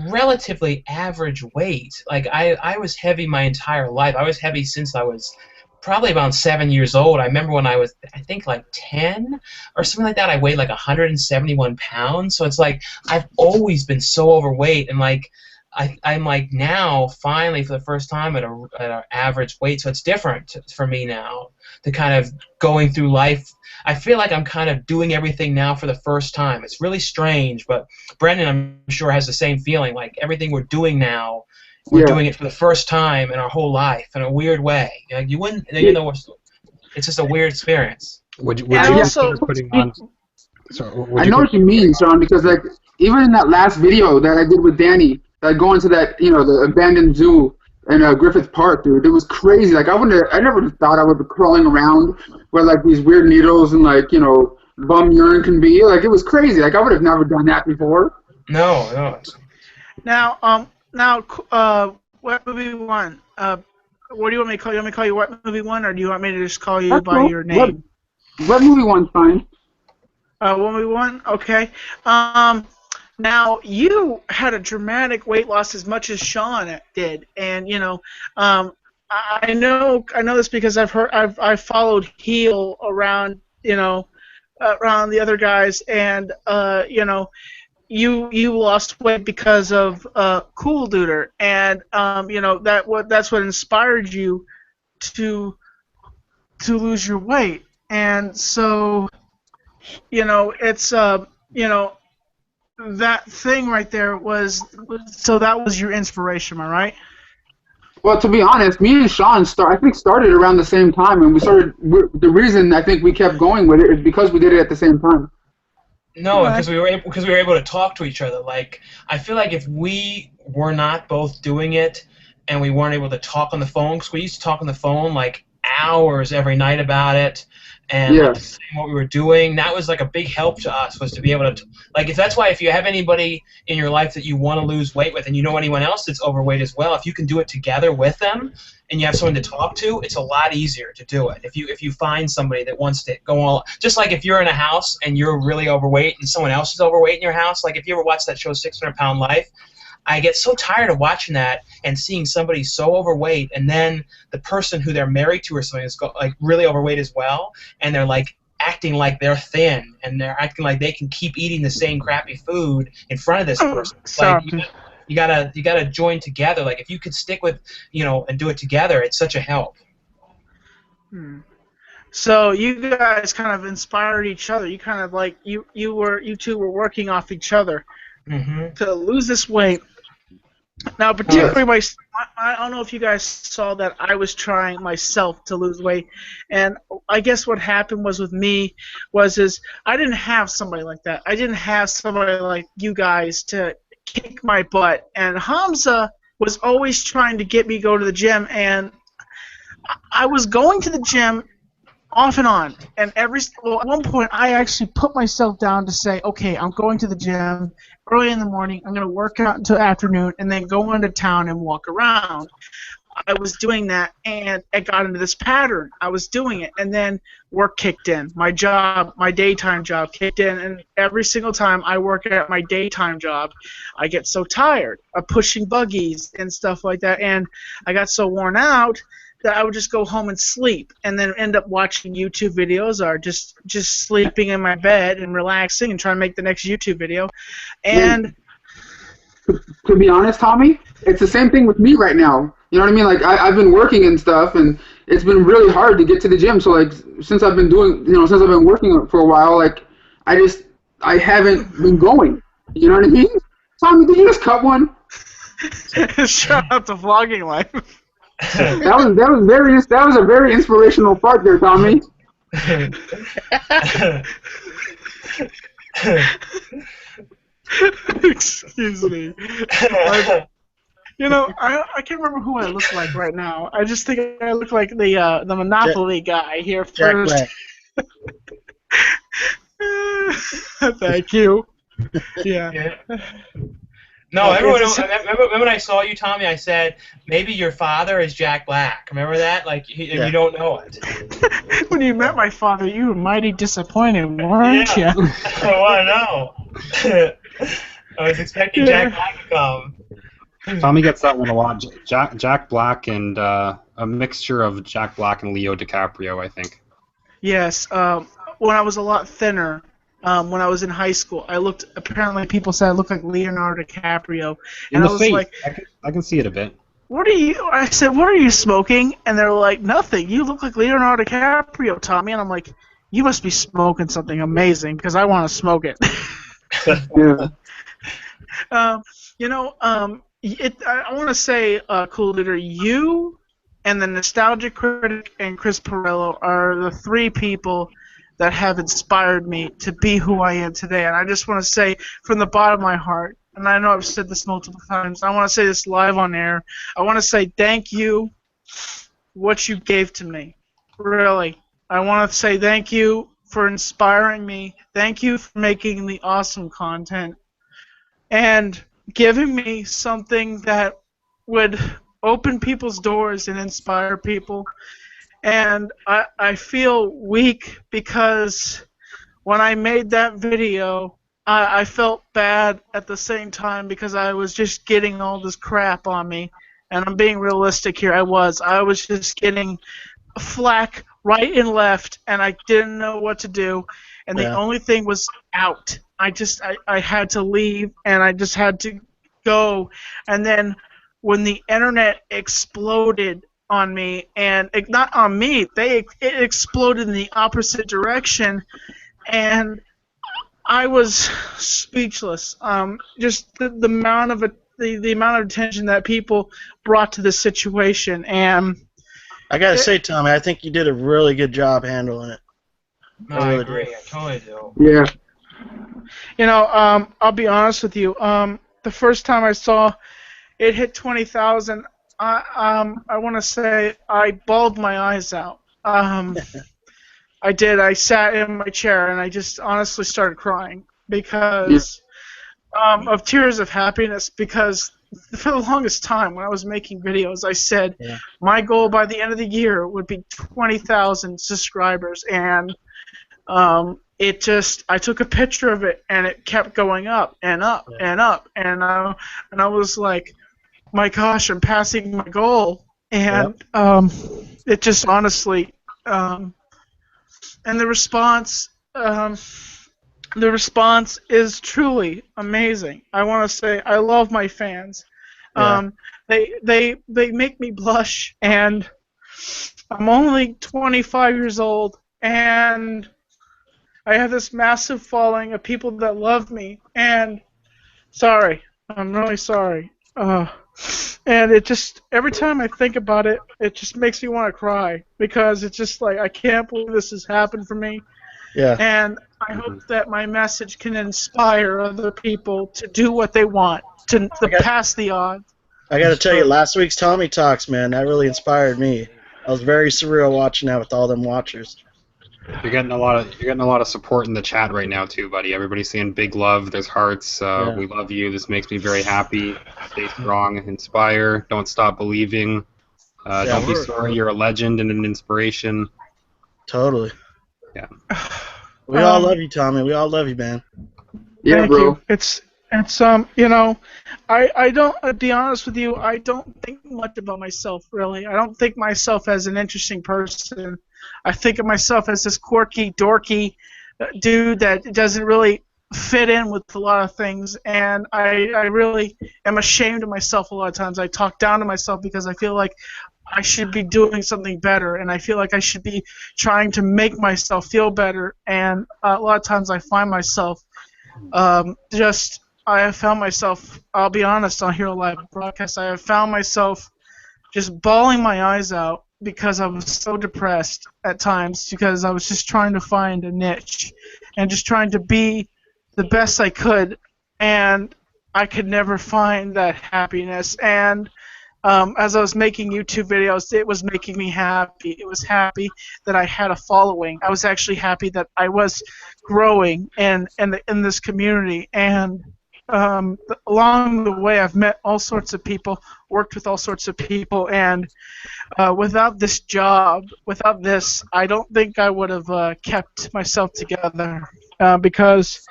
relatively average weight. Like I was heavy my entire life. I was heavy since I was probably about 7 years old. I remember when I was, I think, like 10 or something like that, I weighed like 171 pounds. So it's like I've always been so overweight, and like I'm like now finally for the first time at an average weight, so it's different for me now to kind of going through life. I feel like I'm kind of doing everything now for the first time. It's really strange, but Brendan, I'm sure, has the same feeling. Like everything we're doing now, we're doing it for the first time in our whole life in a weird way. Like you wouldn't, it's just a weird experience. Would you also, consider putting on? I know what you mean, Shawn, because like even in that last video that I did with Danny, like going to that the abandoned zoo in Griffith Park, dude, it was crazy. Like I never thought I would be crawling around where like these weird needles and like bum urine can be. Like it was crazy. Like I would have never done that before. No. Now, what movie one? What do you want me to call you? You want me to call you what movie one, or do you want me to just call you That's by cool. your name? What movie one's fine. What movie one? Okay. Now you had a dramatic weight loss as much as Shawn did, and I know this because I've followed Heel around around the other guys, and you lost weight because of CoolDuder, and that's what inspired you to lose your weight, and so it's that thing right there was your inspiration, am I right? Well, to be honest, me and Shawn started around the same time, and the reason I think we kept going with it is because we did it at the same time. No, because we were able to talk to each other. Like I feel like if we were not both doing it and we weren't able to talk on the phone, because we used to talk on the phone like hours every night about it, and like, saying what we were doing, that was like a big help to us, was to be able to that's why if you have anybody in your life that you want to lose weight with, and you know anyone else that's overweight as well, if you can do it together with them and you have someone to talk to, it's a lot easier to do it. If you find somebody that wants to go all, just like if you're in a house and you're really overweight and someone else is overweight in your house, like if you ever watch that show 600 Pound Life, I get so tired of watching that and seeing somebody so overweight, and then the person who they're married to or something is like really overweight as well, and they're like acting like they're thin, and they're acting like they can keep eating the same crappy food in front of this person. Like you gotta join together. Like if you could stick with and do it together, it's such a help. So you guys kind of inspired each other. You kind of like you two were working off each other to lose this weight. Now, particularly I don't know if you guys saw that I was trying myself to lose weight, and I guess what happened was with me is I didn't have somebody like that. I didn't have somebody like you guys to kick my butt, and Hamza was always trying to get me to go to the gym, and I was going to the gym off and on, and at one point I actually put myself down to say, okay, I'm going to the gym early in the morning, I'm going to work out until afternoon, and then go into town and walk around. I was doing that, and I got into this pattern. I was doing it, and then work kicked in. My daytime job kicked in, and every single time I work at my daytime job, I get so tired of pushing buggies and stuff like that, and I got so worn out that I would just go home and sleep, and then end up watching YouTube videos or just sleeping in my bed and relaxing and trying to make the next YouTube video. And to be honest, Tommy, it's the same thing with me right now. You know what I mean? Like I've been working and stuff, and it's been really hard to get to the gym. So like since I've been working for a while, like I haven't been going. You know what I mean? Tommy, did you just cut one? Shout out to vlogging life. That was a very inspirational part there, Tommy. Excuse me. I can't remember who I look like right now. I just think I look like the Monopoly guy here first. Thank you. Yeah. No, everyone. Remember when I saw you, Tommy? I said maybe your father is Jack Black. Remember that? Like you don't know it. When you met my father, you were mighty disappointed, weren't you? I know. I was expecting Jack Black to come. Tommy gets that one a lot. Jack Black and a mixture of Jack Black and Leo DiCaprio, I think. Yes. When I was a lot thinner, when I was in high school. Apparently people said I looked like Leonardo DiCaprio. In And the I was face. like, I can see it a bit. I said, what are you smoking? And they're like, nothing. You look like Leonardo DiCaprio, Tommy. And I'm like, you must be smoking something amazing because I want to smoke it. Yeah. I want to say, CoolDuder, you and the Nostalgia Critic and Chris Perillo are the three people that have inspired me to be who I am today. And I just want to say from the bottom of my heart, and I know I've said this multiple times, I want to say this live on air, I want to say thank you what you gave to me. Really. I want to say thank you for inspiring me. Thank you for making the awesome content. And giving me something that would open people's doors and inspire people. And I feel weak because when I made that video, I felt bad at the same time because I was just getting all this crap on me. And I'm being realistic here. I was just getting flack right and left, and I didn't know what to do. And the only thing was out. I had to leave, and I just had to go. And then when the internet exploded on me, and not on me, it exploded in the opposite direction, and I was speechless. Just the amount of the amount of attention that people brought to this situation, and I gotta say, Tommy, I think you did a really good job handling it. No, I agree. I totally do. Yeah. I'll be honest with you. The first time I saw it hit 20,000, I want to say I bawled my eyes out. I did. I sat in my chair and I just honestly started crying because of tears of happiness. Because for the longest time when I was making videos, I said my goal by the end of the year would be 20,000 subscribers, and I took a picture of it, and it kept going up and up and up, and I was like, my gosh, I'm passing my goal, and it just honestly, and the response is truly amazing. I want to say I love my fans. They make me blush, and I'm only 25 years old, and I have this massive following of people that love me, and I'm really sorry. And it just, every time I think about it, it just makes me want to cry, because it's just like, I can't believe this has happened for me. Yeah. And I hope that my message can inspire other people to do what they want, to pass the odds. I got to tell you, last week's Tommy Talks, man, that really inspired me. I was very surreal watching that with all them watchers. You're getting a lot of support in the chat right now too, buddy. Everybody's saying big love. There's hearts. We love you. This makes me very happy. Stay strong. Inspire. Don't stop believing. Don't be sorry. You're a legend and an inspiration. Totally. Yeah. We all love you, Tommy. We all love you, man. Yeah, Thank bro. you. It's I don't, to be honest with you, I don't think much about myself, really. I don't think myself as an interesting person. I think of myself as this quirky, dorky dude that doesn't really fit in with a lot of things, and I really am ashamed of myself a lot of times. I talk down to myself because I feel like I should be doing something better, and I feel like I should be trying to make myself feel better, and a lot of times I find myself I have found myself, I'll be honest, on Hero Live broadcast, I have found myself just bawling my eyes out because I was so depressed at times, because I was just trying to find a niche and just trying to be the best I could, and I could never find that happiness. And as I was making YouTube videos, it was making me happy. It was happy that I had a following. I was actually happy that I was growing in this community, and along the way, I've met all sorts of people, worked with all sorts of people, and without this job, without this, I don't think I would have kept myself together, because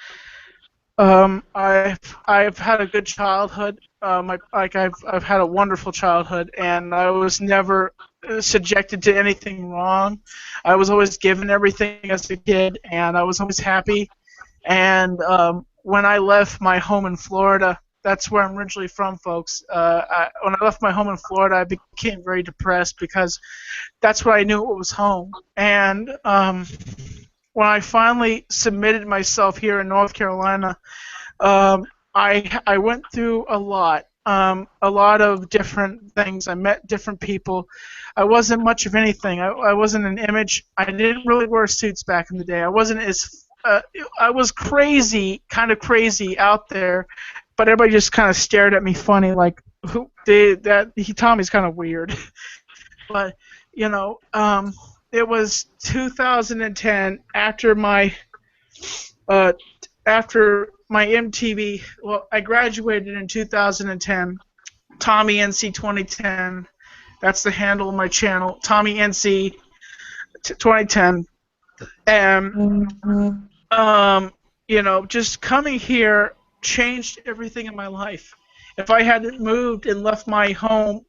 I've had a good childhood. I've had a wonderful childhood, and I was never subjected to anything wrong. I was always given everything as a kid, and I was always happy. And when I left my home in Florida, that's where I'm originally from, folks. When I left my home in Florida, I became very depressed because that's where I knew it was home. And when I finally submitted myself here in North Carolina, I went through a lot of different things. I met different people. I wasn't much of anything. I wasn't an image. I didn't really wear suits back in the day. I wasn't as I was crazy, kind of crazy out there, but everybody just kind of stared at me funny, like who did that? Tommy's kind of weird. But you know, it was 2010 after my MTV. Well, I graduated in 2010. Tommy NC 2010. That's the handle of my channel. Tommy NC 2010. And you know, just coming here changed everything in my life. If I hadn't moved and left my home,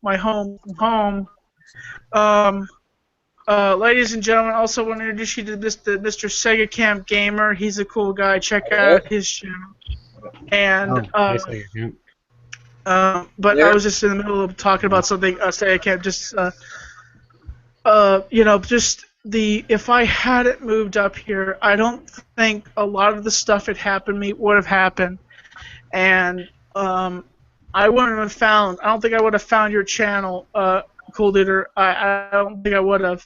ladies and gentlemen, I also want to introduce you to Mr. Sega Camp Gamer. He's a cool guy. Check out his channel. And but I was just in the middle of talking about something. Sega Camp just you know, just if I hadn't moved up here, I don't think a lot of the stuff that happened to me would have happened, and I wouldn't have found. I don't think I would have found your channel, CoolDuder. I don't think I would have,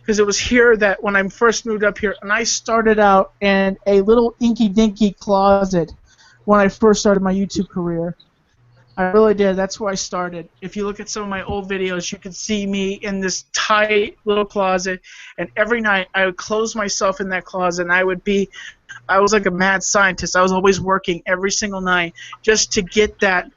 because it was here that when I first moved up here, and I started out in a little inky-dinky closet when I first started my YouTube career. I really did. That's where I started. If you look at some of my old videos, you can see me in this tight little closet, and every night I would close myself in that closet, and I was like a mad scientist. I was always working every single night just to get the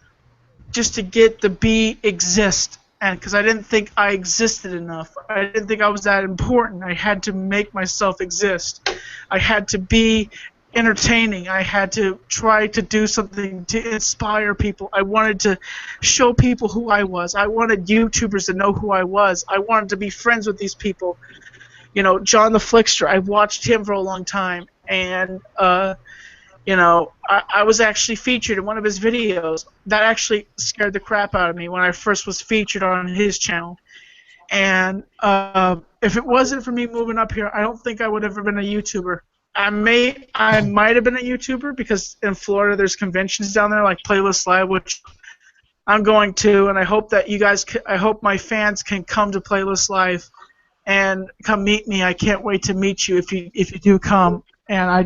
exist, and because I didn't think I existed enough. I didn't think I was that important. I had to make myself exist. I had to be entertaining. I had to try to do something to inspire people. I wanted to show people who I was. I wanted YouTubers to know who I was. I wanted to be friends with these people. You know, John the Flickster, I watched him for a long time, and you know, I was actually featured in one of his videos. That actually scared the crap out of me when I first was featured on his channel. And if it wasn't for me moving up here, I don't think I would have ever been a YouTuber. I might have been a YouTuber because in Florida there's conventions down there like Playlist Live, which I'm going to, and I hope that I hope my fans can come to Playlist Live and come meet me. I can't wait to meet you if you do come. And I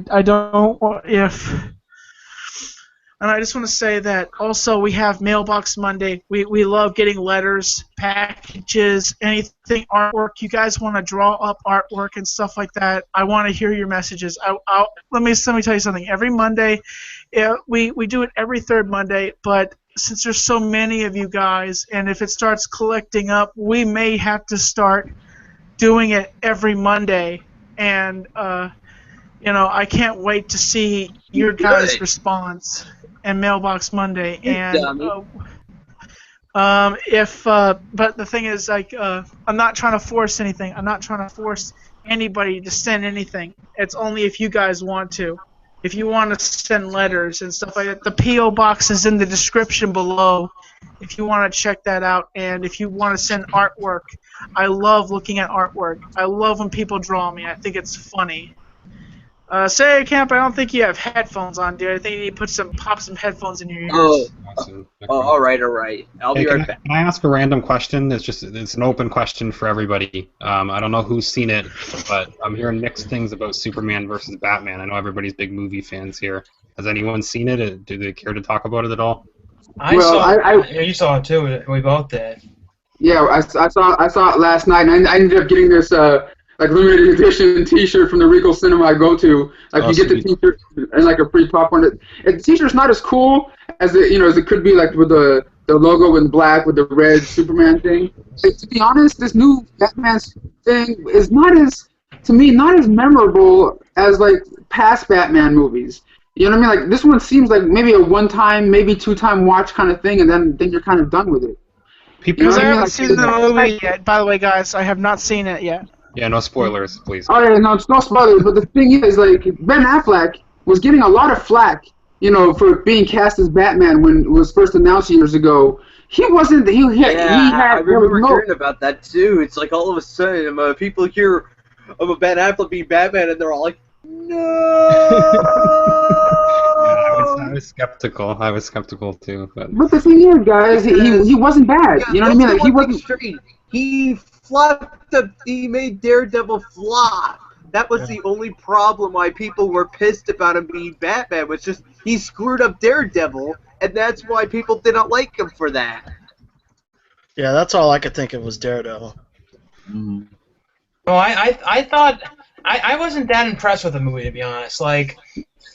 just want to say that also we have Mailbox Monday. We love getting letters, packages, anything, artwork. You guys want to draw up artwork and stuff like that, I want to hear your messages. Let me tell you something. Every Monday, we do it every third Monday, but since there's so many of you guys, and if it starts collecting up, we may have to start doing it every Monday. And you know, I can't wait to see your guys' response and Mailbox Monday. And but the thing is, like, I'm not trying to force anything. I'm not trying to force anybody to send anything. It's only if you guys want to. If you want to send letters and stuff like that, the P.O. box is in the description below if you want to check that out. And if you want to send artwork, I love looking at artwork. I love when people draw me. I think it's funny. Say Camp, I don't think you have headphones on, dude. I think you need to pop some headphones in your ears. All right. I'll be right back. Can I ask a random question? It's an open question for everybody. I don't know who's seen it, but I'm hearing mixed things about Superman versus Batman. I know everybody's big movie fans here. Has anyone seen it? Do they care to talk about it at all? You saw it too. We both did. Yeah, I saw it last night, and I ended up getting this like limited edition T-shirt from the Regal Cinema I go to. Like you get the T-shirt and like a free popcorn. And the T-shirt's not as cool as it could be, like with the logo in black with the red Superman thing. Like, to be honest, this new Batman thing is not as memorable as like past Batman movies. You know what I mean? Like this one seems like maybe a one-time, maybe two-time watch kind of thing, and then you're kind of done with it. Because I haven't seen the movie yet. By the way, guys, I have not seen it yet. Yeah, no spoilers, please. Oh yeah, no, it's no spoilers. But the thing is, like Ben Affleck, was getting a lot of flack, for being cast as Batman when it was first announced years ago. He wasn't. He Yeah, I had. There was remember no. hearing about that too. It's like all of a sudden, people hear of Ben Affleck being Batman, and they're all like, "No!" I was skeptical. I was skeptical too, but But the thing is, guys, he wasn't bad. Yeah, You know what I let's mean? get Like he one thing wasn't. straight. He flopped. He made Daredevil flop. That was the only problem why people were pissed about him being Batman. Was just he screwed up Daredevil, and that's why people didn't like him for that. Yeah, that's all I could think of was Daredevil. Well, I thought I wasn't that impressed with the movie, to be honest. Like,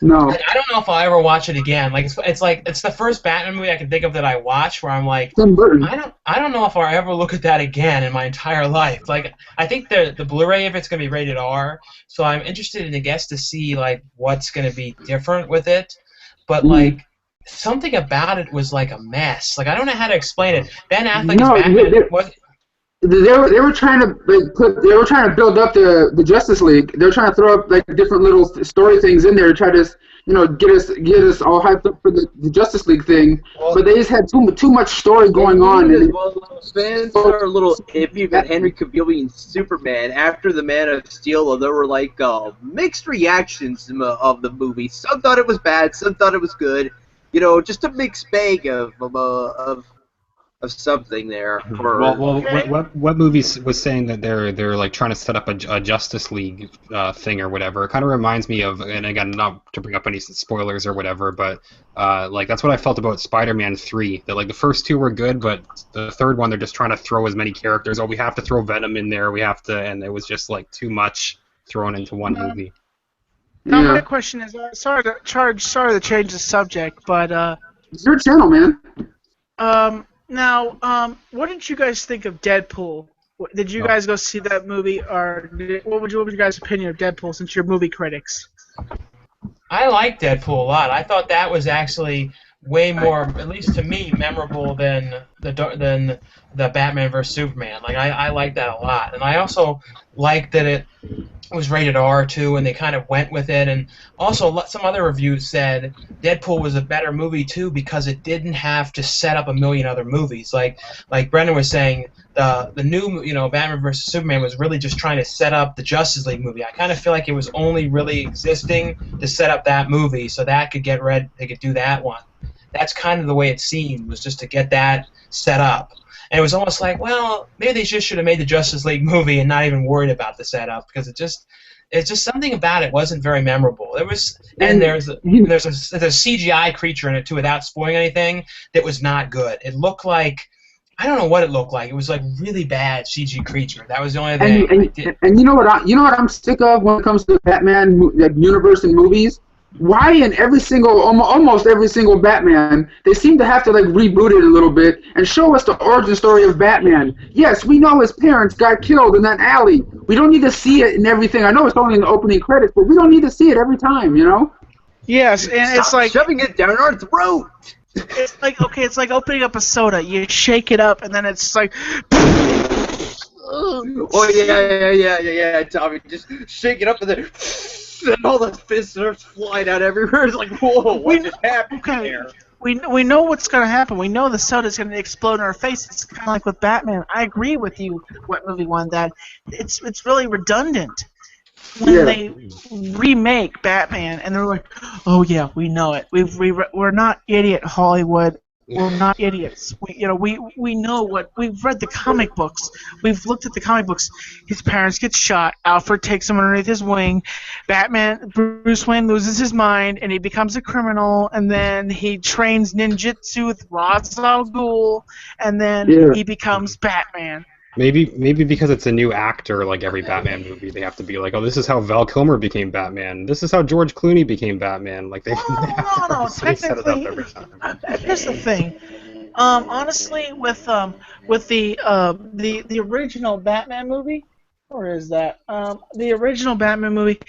No. I don't know if I'll ever watch it again. Like, it's the first Batman movie I can think of that I watched where I'm like, Tim Burton. I don't know if I'll ever look at that again in my entire life. Like, I think the Blu-ray of it's gonna be rated R, so I'm interested in, I guess, to see like what's gonna be different with it. But like, something about it was like a mess. Like, I don't know how to explain it. Ben Affleck No, as Batman was. They were trying to build up the Justice League. They were trying to throw up like different little story things in there to try to get us all hyped up for the Justice League thing. But they just had too much story going on. And fans are a little iffy about Henry Cavill being Superman. After the Man of Steel, there were like mixed reactions of the movie. Some thought it was bad, some thought it was good. Just a mixed bag of something there. What movie was saying that they're like trying to set up a Justice League thing or whatever? It kind of reminds me of, and again, not to bring up any spoilers or whatever, but like that's what I felt about Spider-Man 3. That like the first two were good, but the third one they're just trying to throw as many characters. Oh, we have to throw Venom in there. We have to, and it was just like too much thrown into one movie. Now my question is, sorry to change the subject, but it's your channel, man. Now, what did you guys think of Deadpool? Did you guys go see that movie, or what was your guys' opinion of Deadpool since you're movie critics? I like Deadpool a lot. I thought that was actually way more, at least to me, memorable than the Batman vs Superman. Like I like that a lot, and I also like that it was rated R too, and they kind of went with it. And also, some other reviews said Deadpool was a better movie too because it didn't have to set up a million other movies. Like Brendan was saying, the new Batman vs Superman was really just trying to set up the Justice League movie. I kind of feel like it was only really existing to set up that movie, so that could get read. They could do that one. That's kind of the way it seemed, was just to get that set up. And it was almost like, well, maybe they just should have made the Justice League movie and not even worried about the setup, because it's just something about it wasn't very memorable. There's a CGI creature in it too, without spoiling anything, that was not good. It looked like, I don't know what it looked like. It was like really bad CG creature. That was the only thing. And you know what I'm sick of when it comes to the Batman universe and movies? Why in almost every single Batman, they seem to have to like reboot it a little bit and show us the origin story of Batman. Yes, we know his parents got killed in that alley. We don't need to see it in everything. I know it's only in the opening credits, but we don't need to see it every time, Yes, and it's like shoving it down our throat. It's like, okay, it's like opening up a soda. You shake it up, and then it's like. Oh yeah, Tommy, just shake it up and then. And all the fists are flying out everywhere. It's like, whoa, what just happened there? We know what's going to happen. We know the soda's going to explode in our face. It's kind of like with Batman. I agree with you, what movie won that. It's really redundant when they remake Batman, and they're like, oh yeah, we know it. We're not idiot Hollywood. We're not idiots. We know what we've read the comic books. We've looked at the comic books. His parents get shot. Alfred takes him underneath his wing. Bruce Wayne loses his mind and he becomes a criminal. And then he trains ninjutsu with Ra's al Ghul. And then he becomes Batman. Maybe because it's a new actor, like every Batman movie, they have to be like, oh, this is how Val Kilmer became Batman. This is how George Clooney became Batman. Like they no. Technically, here's the thing. Honestly, with the original Batman movie, or is that the original Batman movie?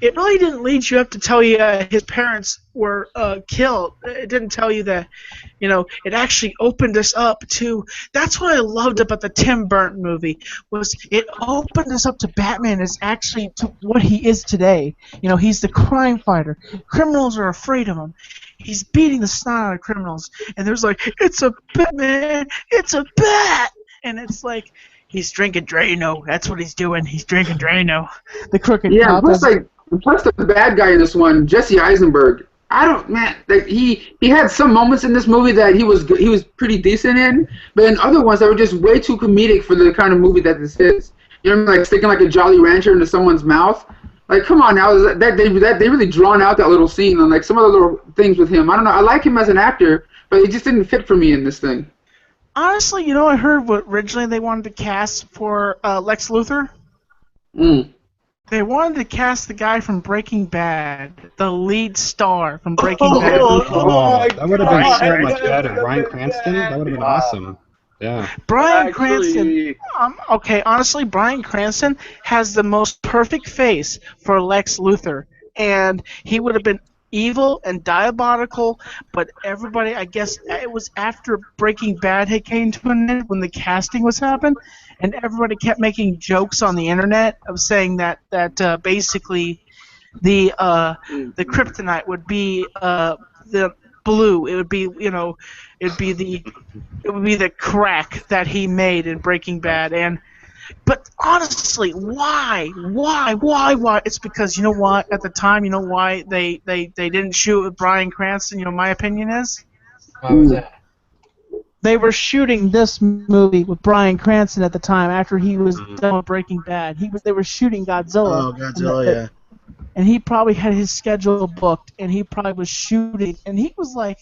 it really didn't lead you up to tell you his parents were killed. It didn't tell you that, it actually opened us up to. That's what I loved about the Tim Burton movie, was it opened us up to Batman as actually to what he is today. He's the crime fighter. Criminals are afraid of him. He's beating the snot out of criminals, and there's like, it's a Batman, it's a bat, and it's like, he's drinking Drano. That's what he's doing. He's drinking Drano. The crooked cop. Plus the bad guy in this one, Jesse Eisenberg. He had some moments in this movie that he was pretty decent in, but in other ones that were just way too comedic for the kind of movie that this is. Like sticking like a Jolly Rancher into someone's mouth. Like, come on now, they really drawn out that little scene and like some of the little things with him. I don't know. I like him as an actor, but it just didn't fit for me in this thing. Honestly, I heard what originally they wanted to cast for Lex Luthor. They wanted to cast the guy from Breaking Bad, the lead star from Breaking Bad. That would have been so much better. Bryan Cranston? That would have been awesome. Yeah. Bryan Cranston. Okay, honestly, Bryan Cranston has the most perfect face for Lex Luthor, and he would have been evil and diabolical, but everybody, I guess it was after Breaking Bad had came to an end when the casting was happening, and everybody kept making jokes on the internet of saying that basically the kryptonite would be the blue. It would be the crack that he made in Breaking Bad. But honestly, why? It's because, what? At the time, why they didn't shoot it with Bryan Cranston? My opinion is? Why was that? They were shooting this movie with Bryan Cranston at the time after he was done with Breaking Bad. They were shooting Godzilla. Oh, Godzilla, yeah. And he probably had his schedule booked, and he probably was shooting, and he was like,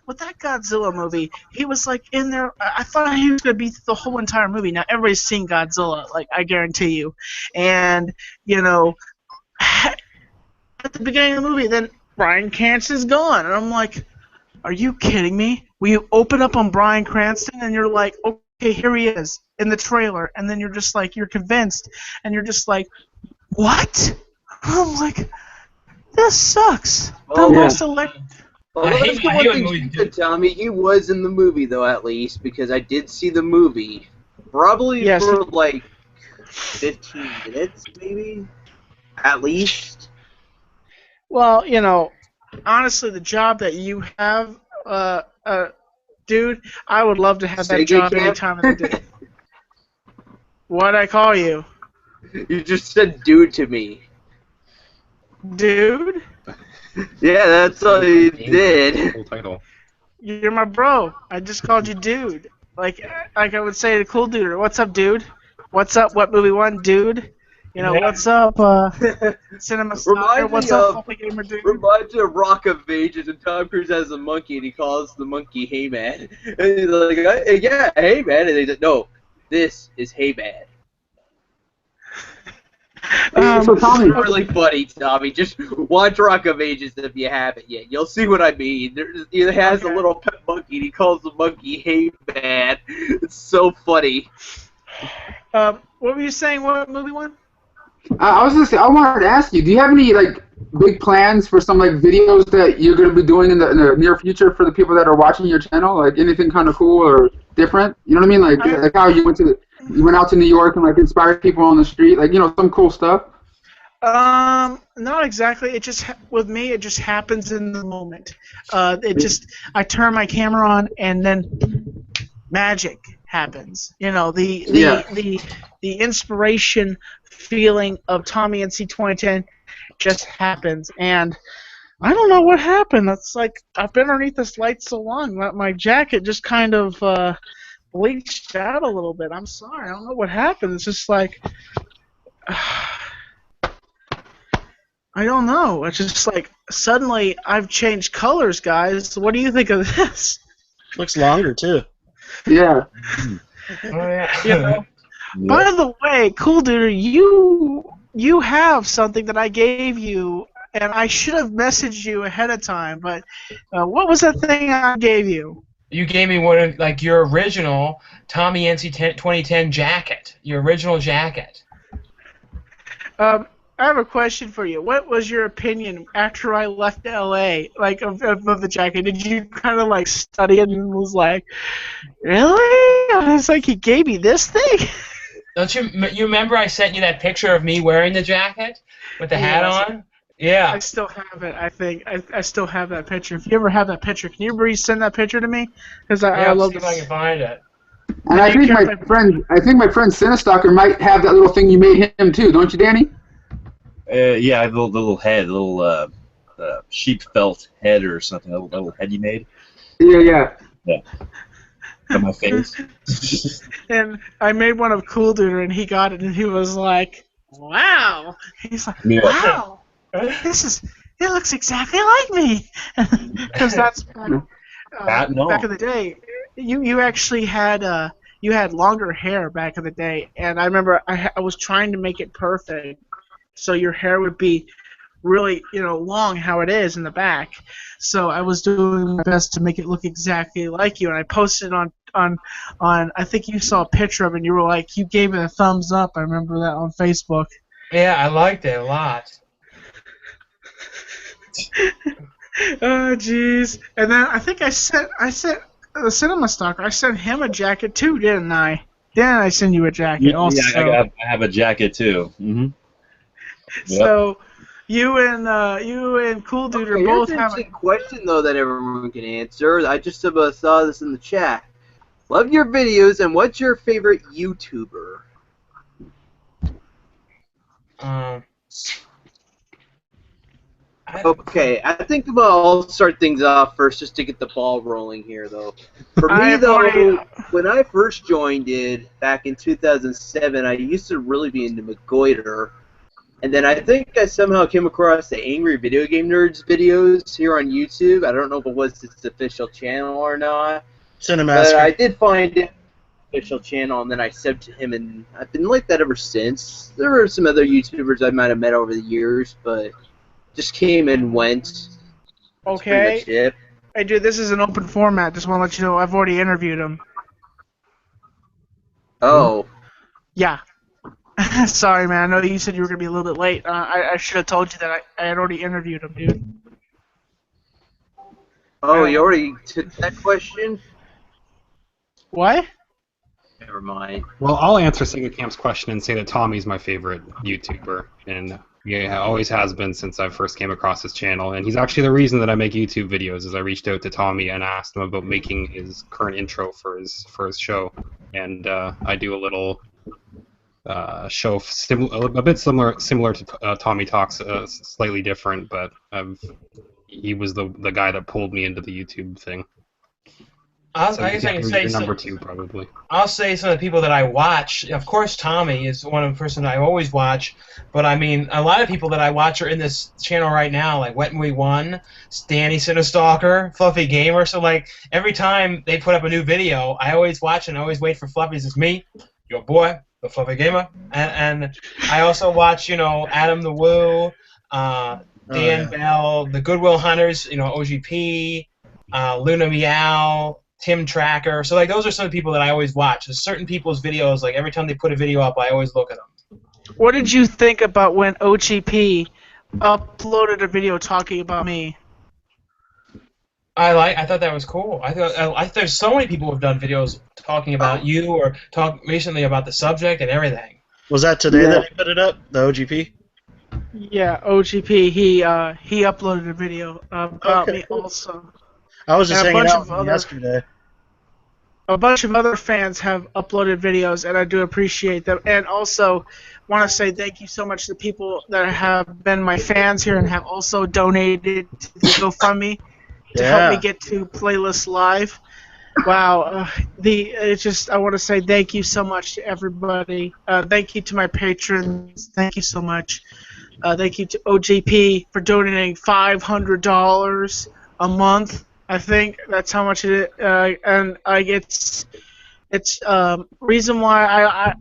with that Godzilla movie, he was like in there. I thought he was going to be the whole entire movie. Now everybody's seen Godzilla, like I guarantee you. And at the beginning of the movie, then Bryan Cranston's gone, and I'm like, are you kidding me? Will you open up on Bryan Cranston, and you're like, okay, here he is in the trailer, and then you're just like, you're convinced, and you're just like, what? I'm like, this sucks. Oh, yeah. Well, that's the one thing you could tell me. He was in the movie, though, at least, because I did see the movie. Probably for, like, 15 minutes, maybe? At least? Well, honestly, the job that you have, dude, I would love to have that job any time of the day. What'd I call you? You just said dude to me. Dude? Yeah, that's all you did. Full title. You're my bro. I just called you dude. Like I would say to CoolDuder, what's up, dude? What's up, What Movie One, dude? What's up, Cinema Stalker? What's up, Football Gamer, dude? Reminds me of Rock of Ages, and Tom Cruise has a monkey, and he calls the monkey Hey Man. And he's like, yeah, Hey Man. And he's like, no, this is Hey Man. So Tommy, It's really funny, Tommy. Just watch Rock of Ages if you haven't yet. You'll see what I mean. He has a little pet monkey, and he calls the monkey Hey Man. It's so funny. What were you saying? What movie one? I was gonna say, I wanted to ask you, do you have any like big plans for some like videos that you're gonna be doing in the near future for the people that are watching your channel? Like anything kind of cool or different? You know what I mean? Like how you went out to New York and like inspired people on the street, like some cool stuff. Not exactly. It just with me, it just happens in the moment. I turn my camera on and then magic happens. The inspiration feeling of Tommy NC 2010 just happens, and I don't know what happened. It's like I've been underneath this light so long that my jacket just kind of bleached out a little bit. I'm sorry. I don't know what happened. It's just like I don't know. It's just like suddenly I've changed colors, guys. What do you think of this? Looks longer too. Yeah. By the way, CoolDuder, you have something that I gave you, and I should have messaged you ahead of time. But what was that thing I gave you? You gave me one of like your original Tommy NC 2010 jacket. Your original jacket. I have a question for you. What was your opinion after I left LA, like of the jacket? Did you kind of like study it and was like, really? I was like, he gave me this thing. Don't you remember I sent you that picture of me wearing the jacket with the hat Yes. on? Yeah. I still have it. I think I still have that picture. If you ever have that picture, can you resend that picture to me? Because I I'll love see if I can find it. And I think my friend Cinestalker might have that little thing you made him too, don't you, Danny? Yeah, the little head, little sheep felt head or something, a little head you made. Yeah. On my face. And I made one of CoolDuder, and he got it, and he was like, "Wow!" He's like, Yeah. "Wow, it looks exactly like me." Because that's no. back in the day. You actually had you had longer hair back in the day, and I remember I was trying to make it perfect, so your hair would be really, long how it is in the back. So I was doing my best to make it look exactly like you, and I posted on I think you saw a picture of it, and you were like, you gave it a thumbs up. I remember that on Facebook. Yeah, I liked it a lot. Oh jeez. And then I think I sent the Cinema Stalker. I sent him a jacket too, didn't I? Didn't I send you a jacket also? Yeah, I have a jacket too. Mm-hmm. Yep. So you and CoolDuder both here's an have. interesting question though that everyone can answer. I just saw this in the chat. Love your videos, and what's your favorite YouTuber? Okay, I think I'll start things off first just to get the ball rolling here, though. For me, when I first joined it back in 2007, I used to really be into McGoiter. And then I think I somehow came across the Angry Video Game Nerds videos here on YouTube. I don't know if it was its official channel or not. Cinemaster. But I did find it official channel, and then I subbed to him, and I've been like that ever since. There were some other YouTubers I might have met over the years, but just came and went. That's pretty much it. Hey, dude, this is an open format. Just want to let you know I've already interviewed him. Oh. Yeah. Sorry, man. I know you said you were going to be a little bit late. I should have told you that I had already interviewed him, dude. Oh, you already took that question? What? Never mind. Well, I'll answer Sega Camp's question and say that Tommy's my favorite YouTuber, and yeah, always has been since I first came across his channel. And he's actually the reason that I make YouTube videos. Is I reached out to Tommy and asked him about making his current intro for his show, and I do a little show a bit similar to Tommy Talks, slightly different, but he was the guy that pulled me into the YouTube thing. I guess I can say number two, probably. I'll say some of the people that I watch. Of course, Tommy is one of the person I always watch. But I mean, a lot of people that I watch are in this channel right now, like Wet and We Won, Danny Cinestalker, Fluffy Gamer. So like every time they put up a new video, I always watch and I always wait for Fluffy's. It's me, your boy, the Fluffy Gamer, and I also watch Adam the Woo, Dan Bell, the Goodwill Hunters, OGP, Luna Meow. Tim Tracker. So, like, those are some of the people that I always watch. There's certain people's videos, like, every time they put a video up, I always look at them. What did you think about when OGP uploaded a video talking about me? I thought that was cool. I thought there's so many people who have done videos talking about you or talk recently about the subject and everything. Was that today that he put it up, the OGP? Yeah, OGP. He uploaded a video about me also. I was just hanging out with him yesterday. A bunch of other fans have uploaded videos, and I do appreciate them. And also want to say thank you so much to the people that have been my fans here and have also donated to the GoFundMe to help me get to Playlist Live. Wow. I want to say thank you so much to everybody. Thank you to my patrons. Thank you so much. Thank you to OGP for donating $500 a month. I think that's how much it is, and it's reason why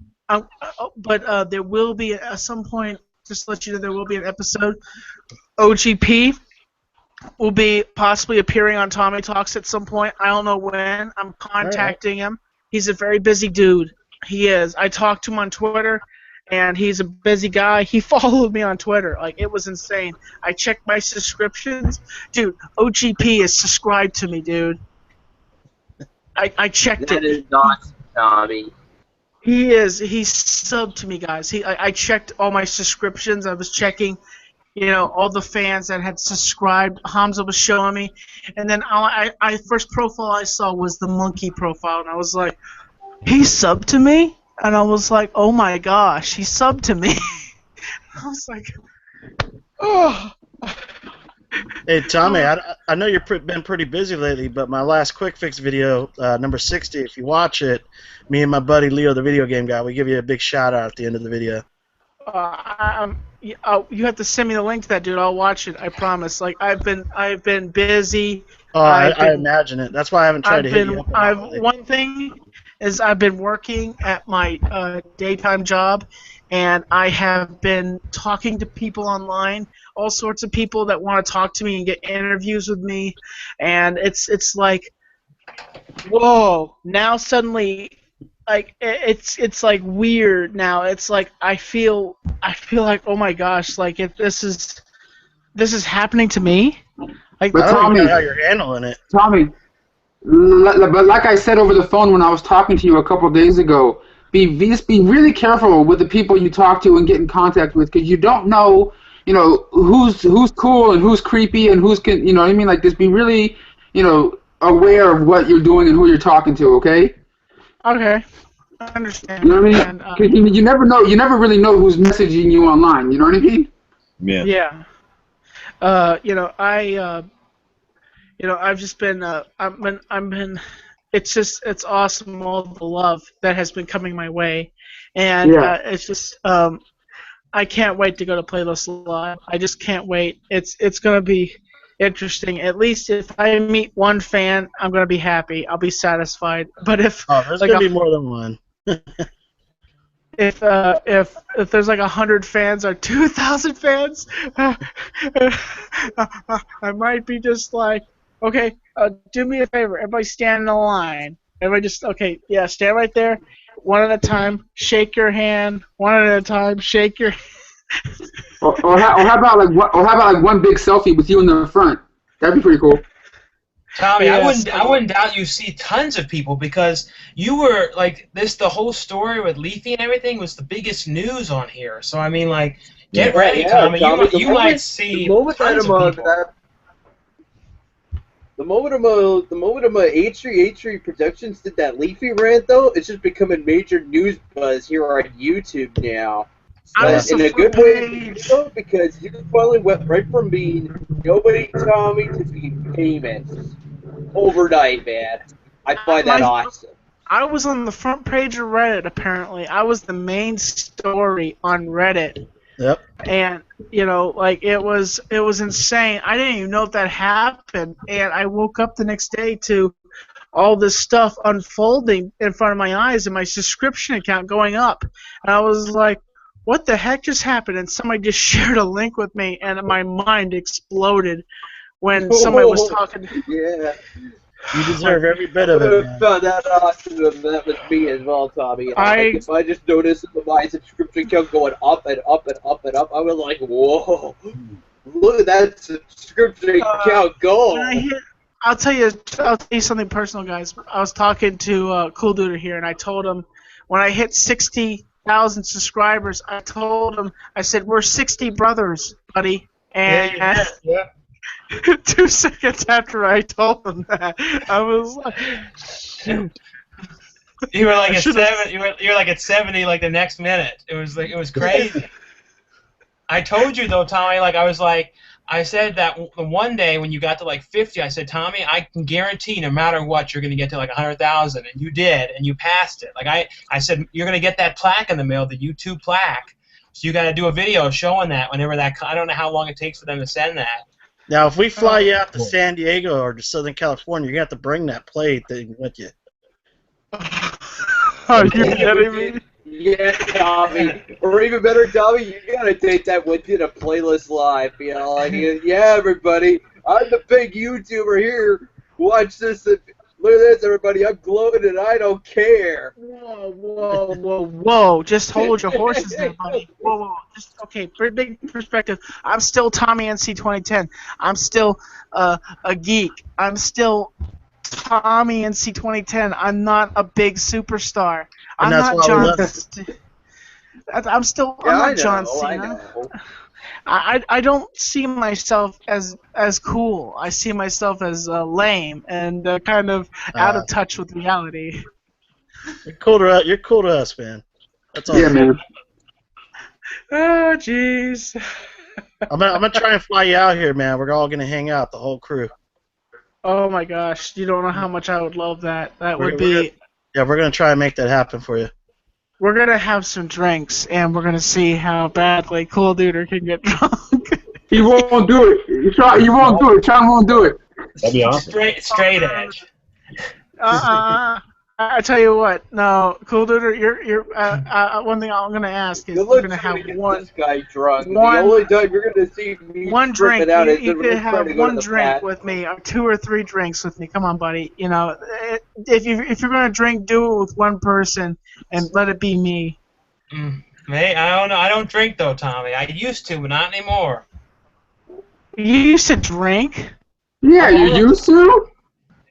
but there will be at some point. Just to let you know, there will be an episode. OGP will be possibly appearing on Tommy Talks at some point. I don't know when. I'm contacting him. He's a very busy dude. He is. I talked to him on Twitter, and he's a busy guy. He followed me on Twitter. Like, it was insane. I checked my subscriptions. Dude, OGP is subscribed to me, dude. I checked That it. is not Tommy. He's subbed to me, guys. I checked all my subscriptions. I was checking, all the fans that had subscribed. Hamza was showing me, and then I first profile I saw was the monkey profile, and I was like, he subbed to me, and I was like, oh my gosh, he subbed to me. I was like, oh. Hey Tommy, I know you've been pretty busy lately, but my last quick fix video, number 60, if you watch it, me and my buddy Leo, the video game guy, we give you a big shout out at the end of the video. You have to send me the link to that, dude. I'll watch it. I promise. Like, I've been busy. Oh, I imagine it. That's why I haven't tried to hit you up. One thing is I've been working at my daytime job, and I have been talking to people online, all sorts of people that want to talk to me and get interviews with me, and it's like, whoa! Now suddenly, like it's like weird now. It's like I feel like, oh my gosh, like if this is happening to me. Like, but I don't Tommy, know how you're handling it. Tommy, but like I said over the phone when I was talking to you a couple of days ago, just be really careful with the people you talk to and get in contact with, because you don't know, who's cool and who's creepy and who's you know what I mean? Like, just be really, aware of what you're doing and who you're talking to. Okay. Okay. I understand. You know what I mean? 'Cause you never know. You never really know who's messaging you online. You know what I mean? Yeah. Yeah. I've just been, it's awesome, all the love that has been coming my way, and it's just, I can't wait to go to Playlist Live. I just can't wait. It's gonna be interesting. At least if I meet one fan, I'm gonna be happy. I'll be satisfied. But if there's gonna be more than one. If there's like 100 fans or 2,000 fans, I might be just like, okay, do me a favor, everybody stand in a line. Everybody just, okay, yeah, stand right there, one at a time, shake your hand, one at a time, shake your. or how about like one big selfie with you in the front? That'd be pretty cool. Tommy, Yes. I wouldn't doubt you see tons of people, because you were like the whole story with Leafy and everything was the biggest news on here. So I mean, like, get ready, Tommy. You might see tons of people. The moment H3 Productions did that Leafy rant, though, it's just becoming major news buzz here on YouTube now. In a good way, because you finally went right from being nobody Tommy to being famous overnight, man. I find that awesome. I was on the front page of Reddit, apparently. I was the main story on Reddit. Yep. And, it was insane. I didn't even know if that happened. And I woke up the next day to all this stuff unfolding in front of my eyes and my subscription account going up. And I was like, what the heck just happened? And somebody just shared a link with me, and my mind exploded when somebody was talking. Yeah. You deserve every bit of it, man. Found that awesome. That was me as well, Tommy. If I just noticed my subscription count going up and up and up and up, I was like, whoa, look at that subscription count go. I'll tell you something personal, guys. I was talking to CoolDuder here, and I told him when I hit 60,000 subscribers, I said, we're 60 brothers, buddy. And Yeah. 2 seconds after I told him that, I was like, You were like at 70. You were like at 70 like the next minute. It was crazy. I told you though, Tommy. Like I said that one day when you got to like 50, I said, Tommy, I can guarantee no matter what you're gonna get to like 100,000, and you did, and you passed it. Like I said, you're gonna get that plaque in the mail, the YouTube plaque. So you gotta do a video showing that whenever that. I don't know how long it takes for them to send that. Now, if we fly you out to San Diego or to Southern California, you're going to have to bring that plate thing with you. are you kidding me? Yeah, Tommy. Or even better, Tommy, you gotta take that with you to Playlist Live. Like, yeah, everybody, I'm the big YouTuber here. Watch this Look at this, everybody. I'm glowing and I don't care. Whoa. Just hold your horses there, buddy. Whoa. Just, okay, big perspective. I'm still Tommy NC 2010. I'm still a geek. I'm still Tommy NC 2010. I'm not a big superstar. And I'm that's not why we John. love I'm not John Cena. I know. I don't see myself as cool. I see myself as lame and kind of out of touch with reality. You're cool to us, man. That's all. Yeah, man. Oh, jeez. I'm gonna try and fly you out here, man. We're all gonna hang out, the whole crew. Oh my gosh, you don't know how much I would love that. That would We're gonna try and make that happen for you. We're gonna have some drinks, and we're gonna see how badly CoolDuder can get drunk. He won't do it. He won't do it. Sean won't do it. That'd be awesome. Straight edge. I tell you what. No, CoolDuder, you're. One thing I'm gonna ask is we're gonna have one. This guy drunk. The one- only time you're gonna see me One drink. tripping out is You when could we're trying have to go one to the drink bathroom. with me, or 2 or 3 drinks with me. Come on, buddy. You know, if you're gonna drink, do it with one person, and let it be me. Hey, I don't know. I don't drink though, Tommy. I used to, but not anymore. You used to drink. Yeah, you used to?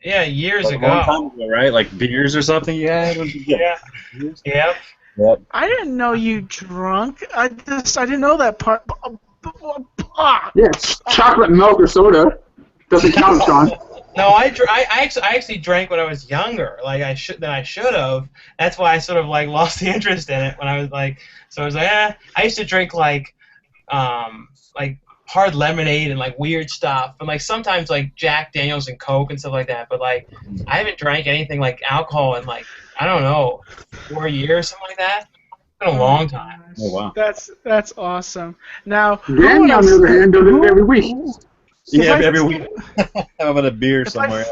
Yeah, years Like a ago. long time ago, right? Like beers or something you had? Yeah. Yep. Yep. I didn't know you drunk. I didn't know that part. Yeah, chocolate milk or soda. Doesn't count, Sean. No, I actually drank when I was younger. Like I should have. That's why I sort of like lost the interest in it when I was like. So I was like, I used to drink like hard lemonade and like weird stuff, and like sometimes like Jack Daniels and Coke and stuff like that. But like I haven't drank anything like alcohol in like I don't know 4 years, something like that. It's been a long time. Oh, wow. That's awesome. Now, Danny, on the other hand, does it every week. Yeah, every week. Having a beer somewhere.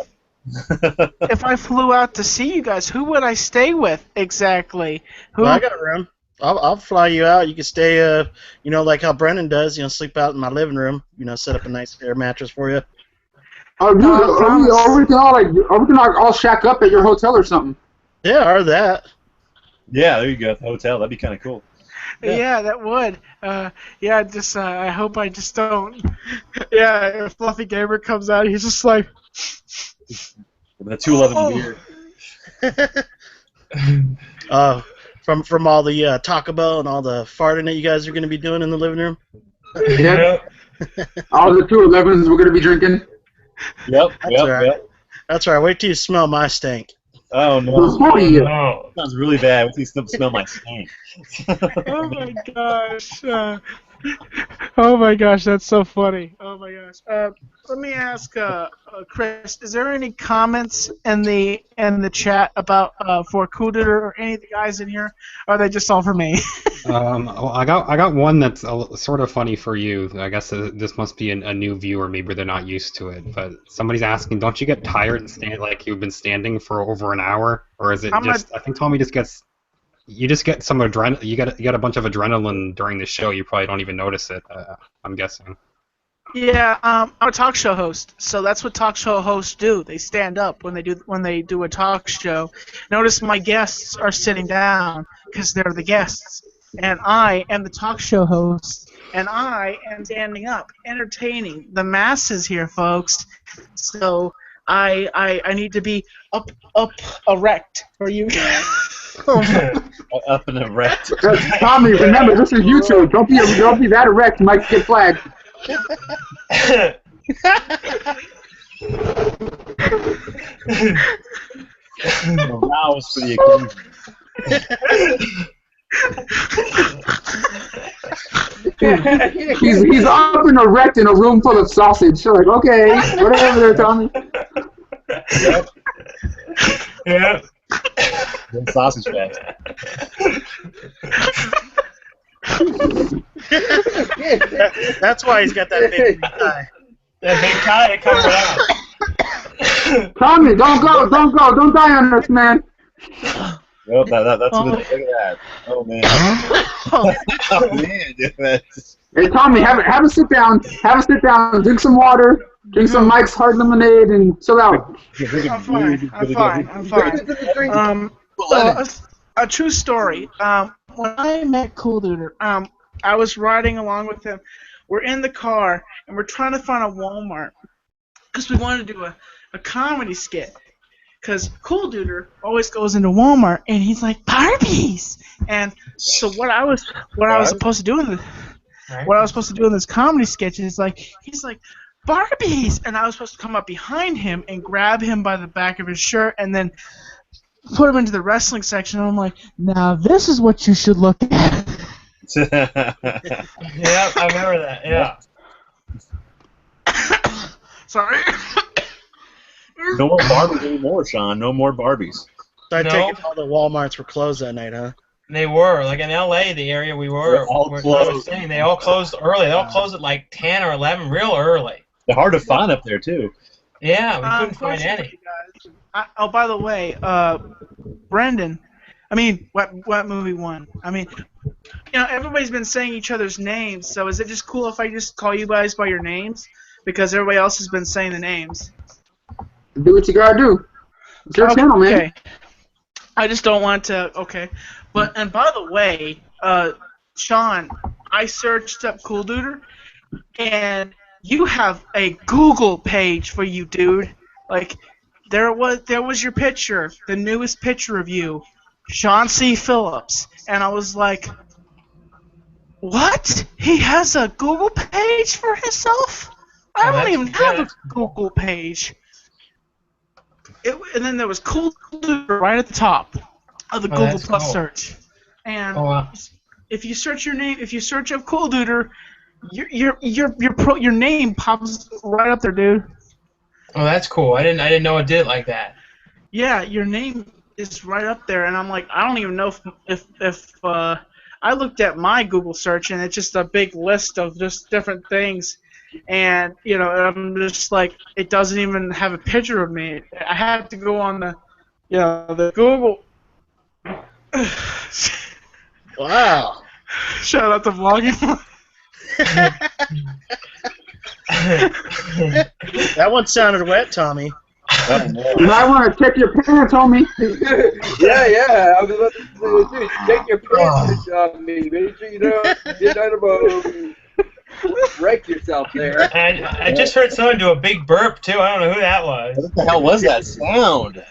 If I flew out to see you guys, who would I stay with exactly? Who? Well, I got a room. I'll fly you out. You can stay, like how Brennan does. Sleep out in my living room. Set up a nice air mattress for you. Oh, dude, or we can all shack up at your hotel or something. Yeah, or that. Yeah, there you go. The hotel. That'd be kind of cool. Yeah, that would. I hope I just don't. Yeah, if Fluffy Gamer comes out, he's just like. With a 211 beer. From all the Taco Bell and all the farting that you guys are going to be doing in the living room. Yep. All the 211s we're gonna be drinking. Yep. Yep. That's right. Wait till you smell my stank. Oh no! Oh, yeah. No. Sounds really bad. Wait till you smell my stank. Oh my gosh! Oh my gosh, that's so funny. Oh my gosh. Let me ask, Chris, is there any comments in the chat about for Cooter or any of the guys in here? Or are they just all for me? Well, I got one that's sort of funny for you. I guess this must be a new viewer. Maybe they're not used to it. But somebody's asking, don't you get tired and stand like you've been standing for over an hour, or is it I think Tommy just gets. You just get some adrenaline. You get a bunch of adrenaline during the show. You probably don't even notice it. I'm guessing. Yeah, I'm a talk show host, so that's what talk show hosts do. They stand up when they do a talk show. Notice my guests are sitting down because they're the guests, and I am the talk show host, and I am standing up, entertaining the masses here, folks. So I need to be up erect for you. Up and erect. Tommy, remember this is YouTube. Don't be that erect. You might get flagged. Aroused for the occasion. He's up and erect in a room full of sausage. So like, okay, whatever there, Tommy. Yep. Yeah. Sausage fest. That's why he's got that big tie. That big tie coming out. Tommy, don't die on us, man. Yep, that's what look at that. Oh man. Oh man, dude. Hey, Tommy, have a sit down. Drink some water. Drink some Mike's Hard Lemonade and chill out. I'm fine. I'm fine. A true story. When I met CoolDuder, I was riding along with him. We're in the car and we're trying to find a Walmart because we wanted to do a comedy skit. Because CoolDuder always goes into Walmart and he's like Barbies, and so what I was supposed to do in this comedy sketch is he's like Barbies, and I was supposed to come up behind him and grab him by the back of his shirt and then put him into the wrestling section. And I'm like, now this is what you should look at. Yeah, I remember that. Yeah. Sorry. No more Barbies anymore, Shawn. No more Barbies. So I take it all the Walmarts were closed that night, huh? They were. Like in L.A., the area we were, They're all closed. they all closed early. They all closed at like 10 or 11 real early. They're hard to find up there, too. Yeah, we couldn't find any. Oh, by the way, Brendan, what movie won? Everybody's been saying each other's names, so is it just cool if I just call you guys by your names? Because everybody else has been saying the names. Do what you gotta do. It's your channel, man. Okay. I just don't want to. Okay. And by the way, Shawn, I searched up CoolDuder, and you have a Google page for you, dude. Like, there was your picture, the newest picture of you, Shawn C. Phillips, and I was like, what? He has a Google page for himself? I don't even have a Google page. And then there was CoolDuder right at the top of the Google Plus search. And if you search your name, if you search up CoolDuder, your name pops right up there, dude. Oh, that's cool. I didn't know it did it like that. Yeah, your name is right up there, and I'm like, I don't even know if I looked at my Google search, and it's just a big list of just different things. And, I'm just like, it doesn't even have a picture of me. I had to go on the Google. Wow. Shout out to vlogging. That one sounded wet, Tommy. You might want to check your pants, homie. Yeah. I was about to say, dude, check your pants on me. Make sure you don't get out of wreck yourself there. And I just heard someone do a big burp too. I don't know who that was. What the hell was that sound?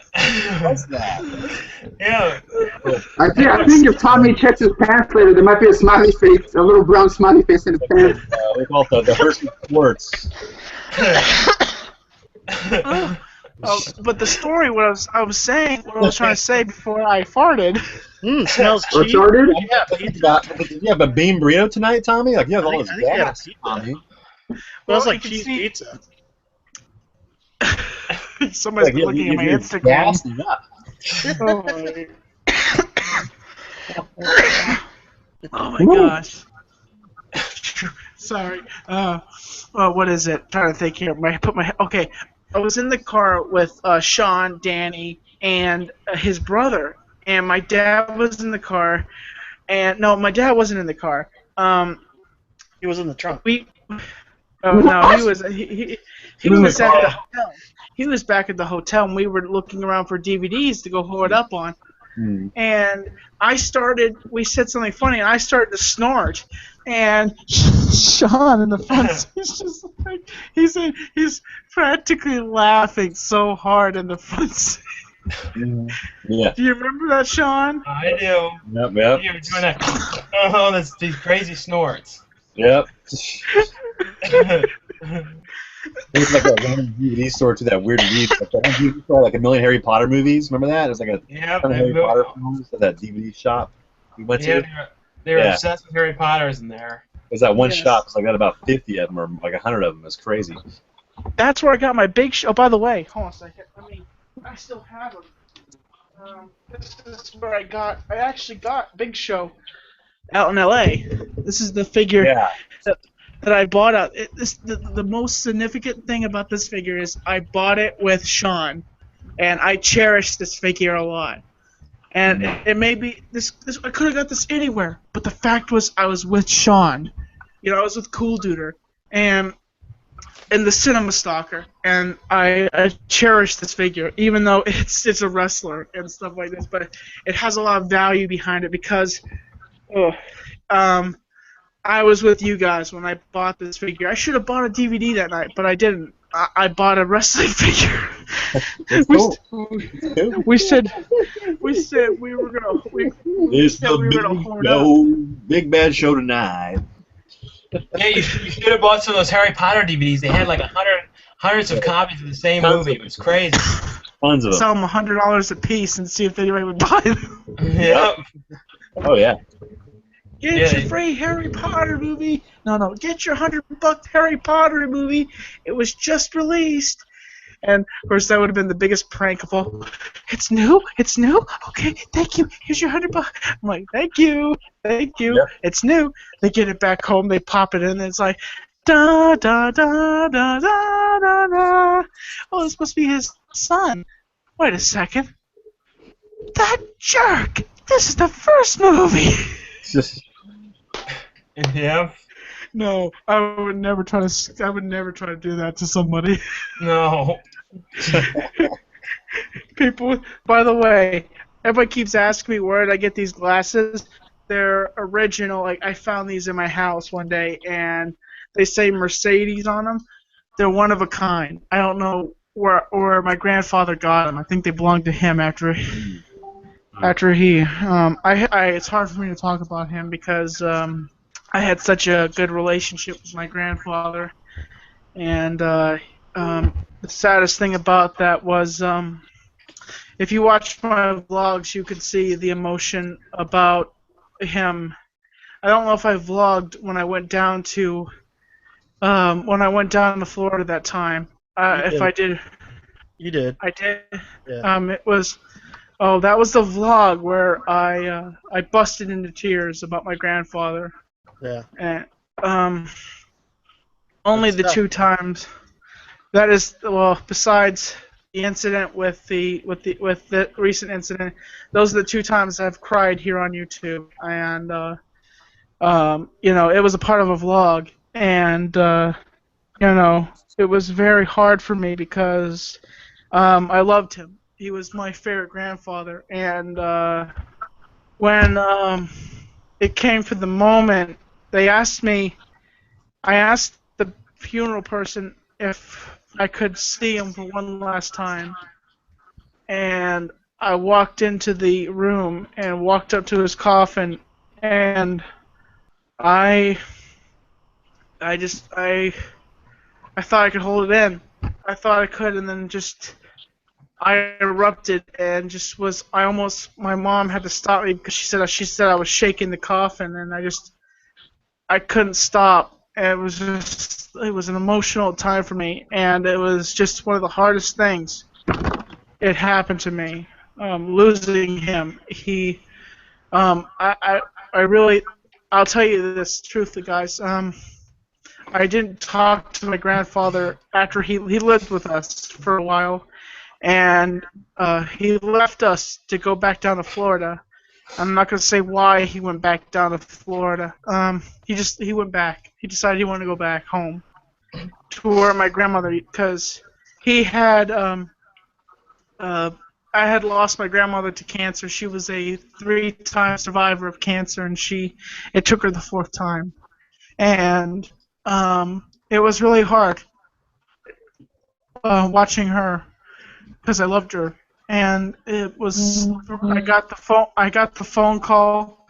What's that? Yeah. I think if Tommy checks his pants later, there might be a smiley face, a little brown smiley face in his pants. They call it the Hershey squirts. But the story, what I was trying to say before I farted. Smells Or cheap. started? Did you have a bean burrito tonight, Tommy? Like, you have all this gas, Tommy. Smells like cheese pizza. Somebody's been looking at my Instagram. Oh my gosh. Sorry. What is it? Trying to think here. Okay. I was in the car with Shawn, Danny, and his brother, and my dad was in the car. And no, my dad wasn't in the car. He was in the trunk. He was at the hotel. He was back at the hotel, and we were looking around for DVDs to go hold up on. And we said something funny, and I started to snort. And Shawn in the front seat's just like, he's practically laughing so hard in the front seat. Yeah. Do you remember that, Shawn? I do. Yep. You were doing that. Oh, these crazy snorts. Yep. It's like a random DVD store to that weird DVD. Like that DVD store, like a million Harry Potter movies. Remember that? It was like a ton of Harry Potter films at that DVD shop we went to. They were obsessed with Harry Potters in there. There's that one shop. It's like got about 50 of them, or like 100 of them. It's crazy. That's where I got my big show. Oh, by the way, hold on a second. I still have them. This is where I actually got Big Show out in L.A. This is the figure that I bought out. The most significant thing about this figure is I bought it with Shawn, and I cherish this figure a lot. And it may be this. I could have got this anywhere, but the fact was I was with Shawn. I was with CoolDuder, and the Cinema Stalker, and I cherish this figure, even though it's a wrestler and stuff like this, but it has a lot of value behind it because, I was with you guys when I bought this figure. I should have bought a DVD that night, but I didn't. I bought a wrestling figure. We said we were gonna. It's the big bad show tonight. Yeah, you should have bought some of those Harry Potter DVDs. They had like hundreds of copies of the same movie. It was crazy. Tons of them. Sell them $100 a piece and see if anybody would buy them. Yep. Oh yeah. Get your free Harry Potter movie. No, get your $100 Harry Potter movie. It was just released. And of course, that would have been the biggest prank of all. It's new. Okay, thank you. Here's your $100. I'm like, thank you. Yeah. It's new. They get it back home. They pop it in. And it's like, da da da da da da da. Oh, this must be his son. Wait a second. That jerk. This is the first movie. Yeah. No, I would never try to do that to somebody. No. People, by the way, everybody keeps asking me where did I get these glasses. They're original. Like, I found these in my house one day, and they say Mercedes on them. They're one of a kind. I don't know where my grandfather got them. I think they belonged to him after he. It's hard for me to talk about him because I had such a good relationship with my grandfather, and the saddest thing about that was if you watch my vlogs, you could see the emotion about him. I don't know if I vlogged when I went down to Florida that time. If I did, you did. I did. Yeah. It was. Oh, that was the vlog where I busted into tears about my grandfather. Yeah. And only the two times. That is, well, besides the incident with the recent incident, those are the two times I've cried here on YouTube. And it was a part of a vlog, and it was very hard for me because I loved him. He was my favorite grandfather, and when it came for the moment, I asked the funeral person if I could see him for one last time, and I walked into the room and walked up to his coffin, and I thought I could hold it in. I thought I could, and then I erupted and my mom had to stop me because she said I was shaking the coffin, and I couldn't stop. And it was an emotional time for me, and it was just one of the hardest things. It happened to me, losing him. I'll tell you this truthfully, guys. I didn't talk to my grandfather after he lived with us for a while. And he left us to go back down to Florida. I'm not going to say why he went back down to Florida. He went back. He decided he wanted to go back home to where my grandmother, because he had I had lost my grandmother to cancer. She was a 3-time survivor of cancer, and it took her the 4th time. And it was really hard watching her, because I loved her, and it was. I got the phone call,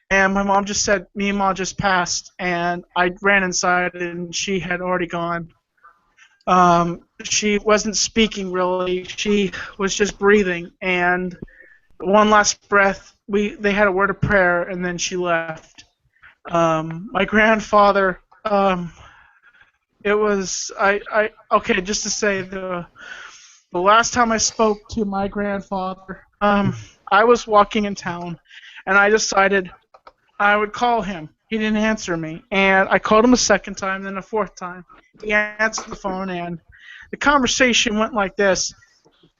and my mom just said Mima just passed, and I ran inside, and she had already gone. She wasn't speaking really; she was just breathing, and one last breath. They had a word of prayer, and then she left. My grandfather. It was okay. Just to say the last time I spoke to my grandfather, I was walking in town, and I decided I would call him. He didn't answer me, and I called him a 2nd time, then a 4th time. He answered the phone, and the conversation went like this: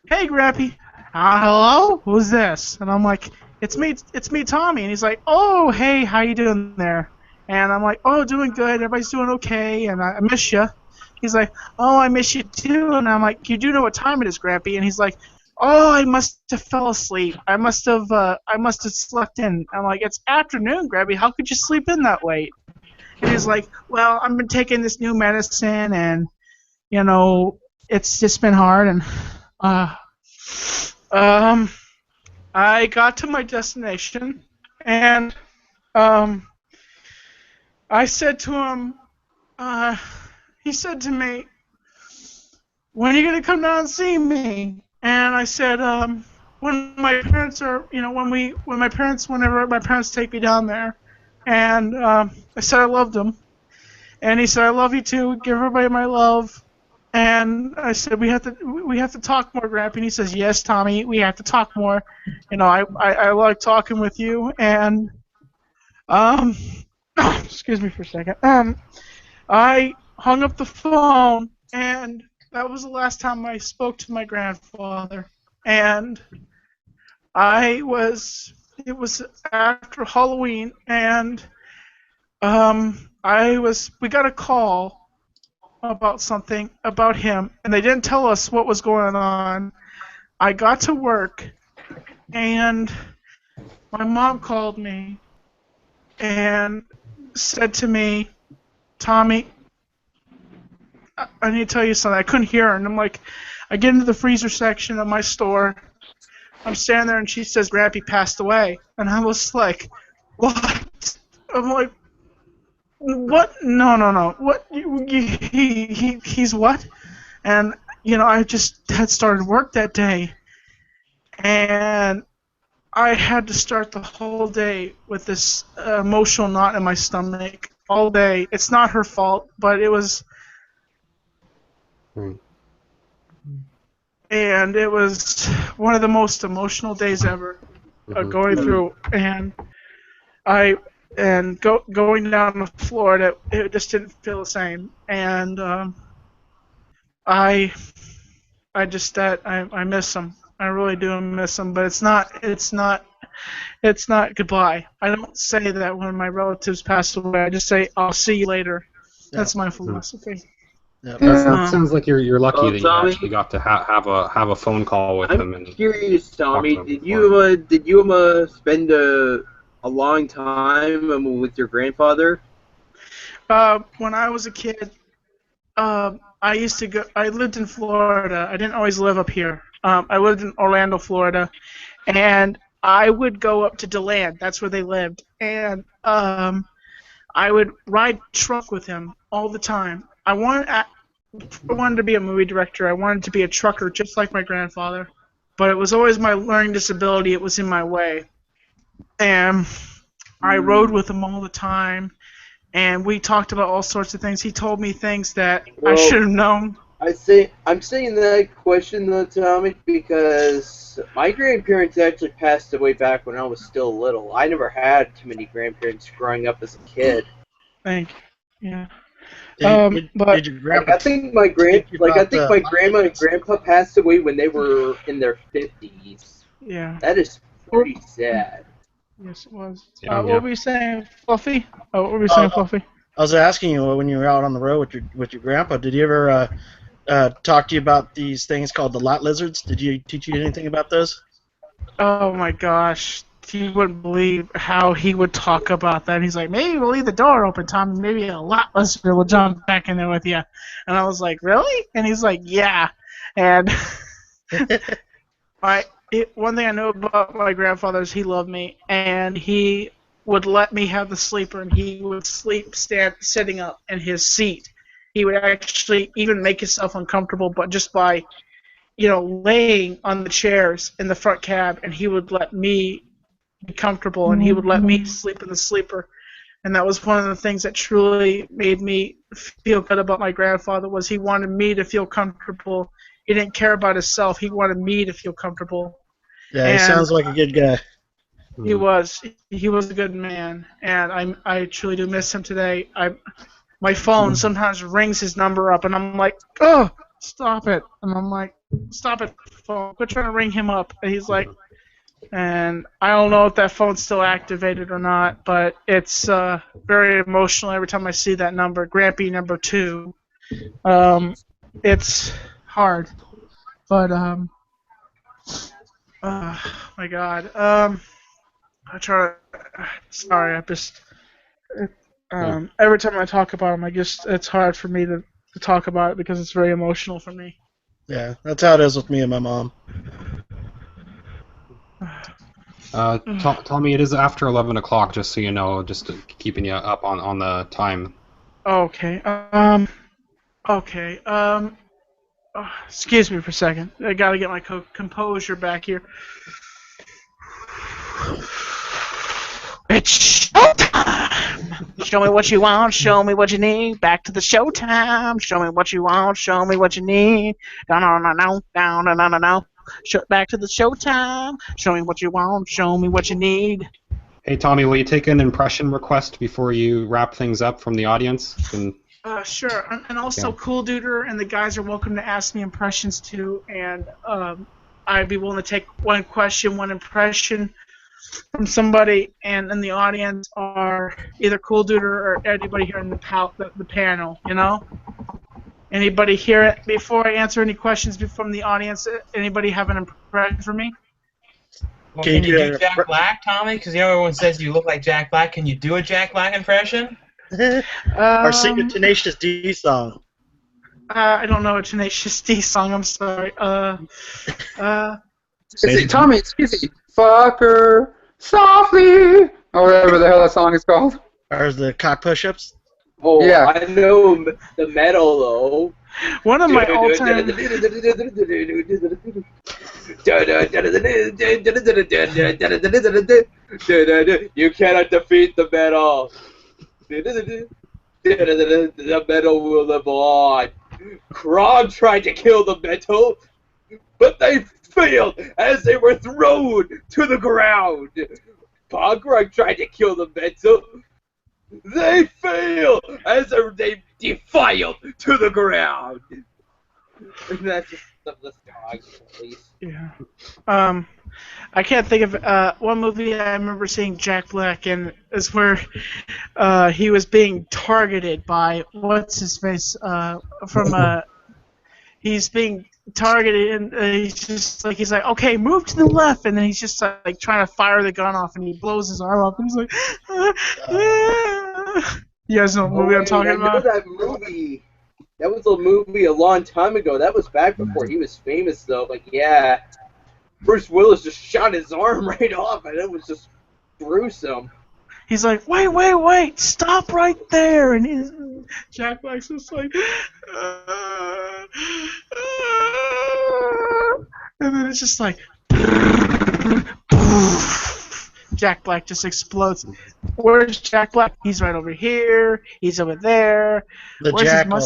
"Hey, Grappy, hello, who's this?" And I'm like, "It's me, Tommy." And he's like, "Oh, hey, how you doing there?" And I'm like, "Oh, doing good. Everybody's doing okay, and I miss you." He's like, oh, I miss you too. And I'm like, you do know what time it is, Grampy? And he's like, oh, I must have fell asleep. I must have slept in. I'm like, it's afternoon, Grampy. How could you sleep in that late? And he's like, well, I've been taking this new medicine, and it's just been hard. And I got to my destination, and I said to him, he said to me, when are you gonna come down and see me? And I said, when my parents are, whenever my parents take me down there. And I said I loved him, and he said I love you too. Give everybody my love. And I said we have to talk more, Grampy. And he says, yes, Tommy, we have to talk more. I like talking with you. And excuse me for a second. I hung up the phone, and that was the last time I spoke to my grandfather. And it was after Halloween, and we got a call about something about him, and they didn't tell us what was going on. I got to work, and my mom called me and said to me, Tommy, I need to tell you something. I couldn't hear her, and I'm like, I get into the freezer section of my store. I'm standing there, and she says, Grampy passed away. And I was like, what? I'm like, what? No. What? He's what? And, I just had started work that day. And I had to start the whole day with this emotional knot in my stomach all day. It's not her fault, but it was... And it was one of the most emotional days ever going through. And going down to Florida, it just didn't feel the same. And I miss him. I really do miss him. But it's not goodbye. I don't say that when my relatives pass away. I just say I'll see you later. That's my philosophy. Yeah, that sounds like you're lucky that Tommy, you actually got to have a phone call with him. I'm curious, Tommy. Did you spend a long time with your grandfather? When I was a kid, I used to go. I lived in Florida. I didn't always live up here. I lived in Orlando, Florida, and I would go up to DeLand. That's where they lived, and I would ride truck with him all the time. I wanted to be a movie director. I wanted to be a trucker, just like my grandfather. But it was always my learning disability. It was in my way. And I rode with him all the time, and we talked about all sorts of things. He told me things that I should have known. I'm saying that question though, Tommy, because my grandparents actually passed away back when I was still little. I never had too many grandparents growing up as a kid. Thank you. Yeah. Did your grandpa? I think my grandma and grandpa passed away when they were in their 50s. Yeah. That is pretty sad. Yes, it was. What were you saying, Fluffy? Fluffy? I was asking you when you were out on the road with your grandpa. Did he ever talk to you about these things called the lot lizards? Did he teach you anything about those? Oh my gosh. You wouldn't believe how he would talk about that. He's like, maybe we'll leave the door open, Tom. Maybe a lot lizard will jump back in there with you. And I was like, really? And he's like, yeah. And one thing I know about my grandfather is he loved me, and he would let me have the sleeper, and he would sleep sitting up in his seat. He would actually even make himself uncomfortable, but just by, laying on the chairs in the front cab, and he would let me be comfortable, and he would let me sleep in the sleeper. And that was one of the things that truly made me feel good about my grandfather, was he wanted me to feel comfortable. He didn't care about himself. He wanted me to feel comfortable. Yeah, he sounds like a good guy. He was a good man, and I truly do miss him today. My phone sometimes rings his number up, and I'm like, oh, stop it. And I'm like, stop it, phone. Quit trying to ring him up. And he's like, and I don't know if that phone's still activated or not, but it's very emotional every time I see that number, Grampy number 2. It's hard, but my God. I try. Sorry, I just. Every time I talk about them, it's hard for me to talk about it because it's very emotional for me. Yeah, that's how it is with me and my mom. Tommy, it is after 11 o'clock, just so you know, just keeping you up on the time. Okay. Okay. Excuse me for a second. I gotta get my composure back here. It's showtime! Show me what you want, show me what you need. Back to the showtime. Show me what you want, show me what you need. Down, back to the showtime. Show me what you want, show me what you need. Hey, Tommy, will you take an impression request before you wrap things up from the audience? Sure. And also, CoolDuder and the guys are welcome to ask me impressions too. And I'd be willing to take one question, one impression from somebody, and in the audience are either CoolDuder or anybody here in the panel, you know? Anybody hear it? Before I answer any questions from the audience, anybody have an impression for me? Well, can you do Jack Black, Tommy? Because everyone says you look like Jack Black. Can you do a Jack Black impression? Or sing a Tenacious D song. I don't know a Tenacious D song, I'm sorry. Tommy, it's easy. Fucker, softly, or whatever the hell that song is called. Or the cock push-ups? Oh, yeah. I know the metal, though. One of my all-time... You cannot defeat the metal. The metal will live on. Kron tried to kill the metal, but they failed as they were thrown to the ground. Pogrog tried to kill the metal. They failed as they defiled to the ground. That's just the song, please. Yeah. I can't think of one movie I remember seeing Jack Black in is where he was being targeted by what's his face from he's being targeted and he's like okay, move to the left, and then he's just like trying to fire the gun off and he blows his arm off and he's like you guys know what movie I'm talking about? I know that movie. That was a movie a long time ago. That was back before he was famous though. Like yeah, Bruce Willis just shot his arm right off and it was just gruesome. He's like, wait, stop right there, and Jack Black's just like, and then it's just like, Jack Black just explodes. Where's Jack Black? He's right over here. He's over there. The Jackal.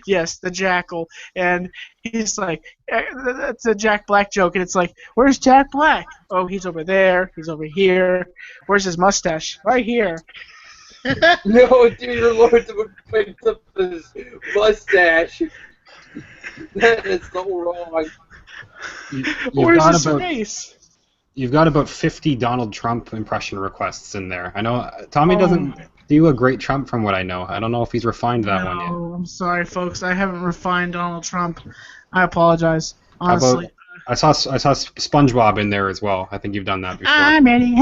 Yes, the Jackal. And he's like, that's a Jack Black joke. And it's like, where's Jack Black? Oh, he's over there. He's over here. Where's his mustache? Right here. No, dear Lord, someone picked up his mustache. That is so wrong. Where's his face? You've got about 50 Donald Trump impression requests in there. I know Tommy doesn't do a great Trump from what I know. I don't know if he's refined that one yet. No, I'm sorry, folks. I haven't refined Donald Trump. I apologize. Honestly. I saw SpongeBob in there as well. I think you've done that before. I'm ready.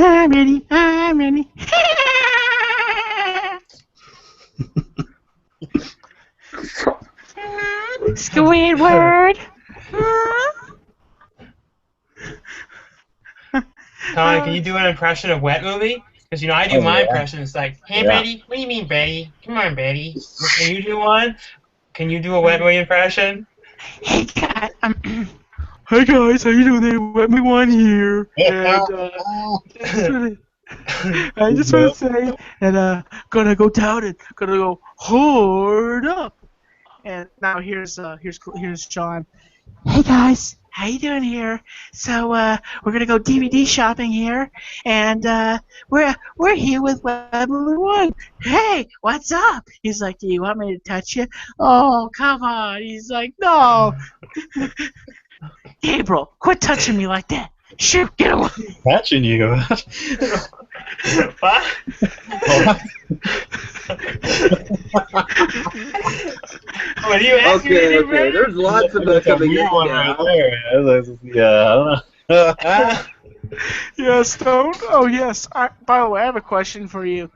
Squidward. Tommy, can you do an impression of Wet Movie? Because, I do my impression. It's like, hey, Betty, what do you mean, Betty? Come on, Betty. Can you do one? Can you do a Wet Movie impression? Hey, guys. Hi, guys. How you doing there? Wet Me One here. And, I just want to say that gonna go down and gonna go hard up. And now here's Shawn. Hey, guys. How you doing here? So we're gonna go DVD shopping here, and we're here with Web One. Hey, what's up? He's like, do you want me to touch you? Oh, come on. He's like, no. Gabriel, quit touching me like that. Shoot, get away! Catching you. What? What are you asking me to do, Okay, Brandon? there's lots of them That's a coming weird in one now. right there. Yeah, I don't know. Yes, Stone. Oh, yes. By the way, I have a question for you.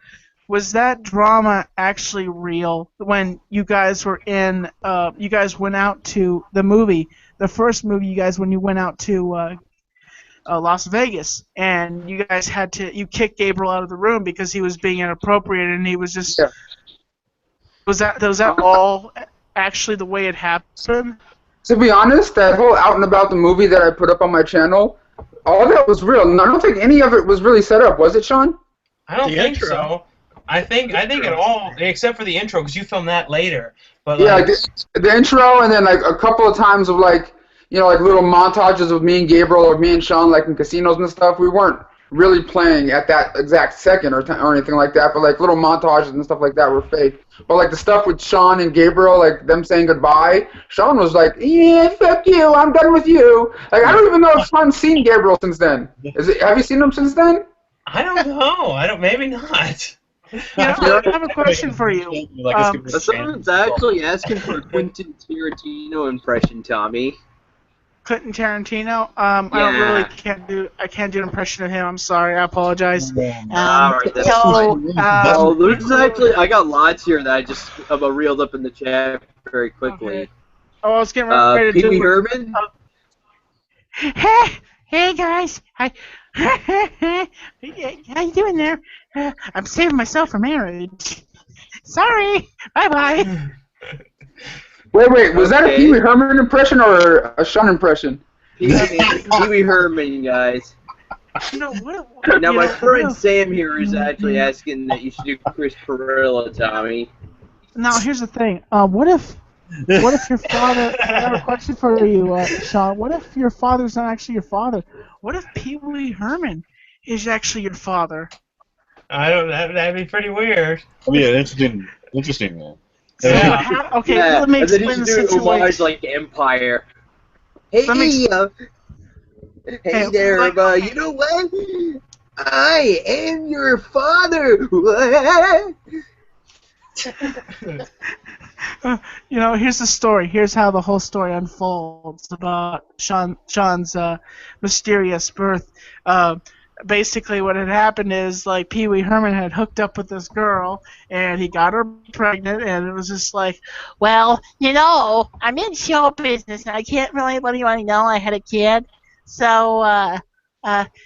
Was that drama actually real when you guys were in? You guys went out to the movie, the first movie. You guys when you went out to Las Vegas, and you guys you kicked Gabriel out of the room because he was being inappropriate, and he was just. Yeah. Was that all actually the way it happened? To be honest, that whole out and about the movie that I put up on my channel, all that was real. I don't think any of it was really set up, was it, Shawn? I don't The think intro. so. I think it all, except for the intro, because you filmed that later. But Yeah, like, the intro, and then like a couple of times of like, you know, like little montages of me and Gabriel or me and Shawn like in casinos and stuff. We weren't really playing at that exact second or anything like that, but like little montages and stuff like that were fake. But like the stuff with Shawn and Gabriel, like them saying goodbye, Shawn was like, "Yeah, fuck you, I'm done with you." Like I don't even know if Shawn's seen Gabriel since then. Have you seen him since then? I don't know. Maybe not. Yeah, I have a question for you. Someone's actually asking for a Quentin Tarantino impression, Tommy. Clinton Tarantino. I don't really I can't do an impression of him. I'm sorry. I apologize. Alright, that's So, Oh, there's actually, I got lots here that I just reeled up in the chat very quickly. Okay. Oh, I was getting ready to Pee Wee do. Herman? Hey guys. Hi. How you doing there? I'm saving myself for marriage. Sorry. Bye bye. Wait, was that a Pee Wee Herman impression or a Shawn impression? Pee Wee Herman, guys. No, what? Now, my friend Sam here is actually asking that you should do Chris Perillo, Tommy. Now, here's the thing. What if your father? I have a question for you, Shawn. What if your father's not actually your father? What if Pee Wee Herman is actually your father? I don't. That'd be pretty weird. I mean, interesting man. Yeah. Okay, Yeah, let me and then he explain should the do homage situation. like Empire. Hey, Let me hey there, like- you know what? I am your father. What? You know, here's the story. Here's how the whole story unfolds about Shawn's mysterious birth. Basically, what had happened is like Pee Wee Herman had hooked up with this girl, and he got her pregnant, and it was just like, well, you know, I'm in show business, and I can't really let anyone know I had a kid. So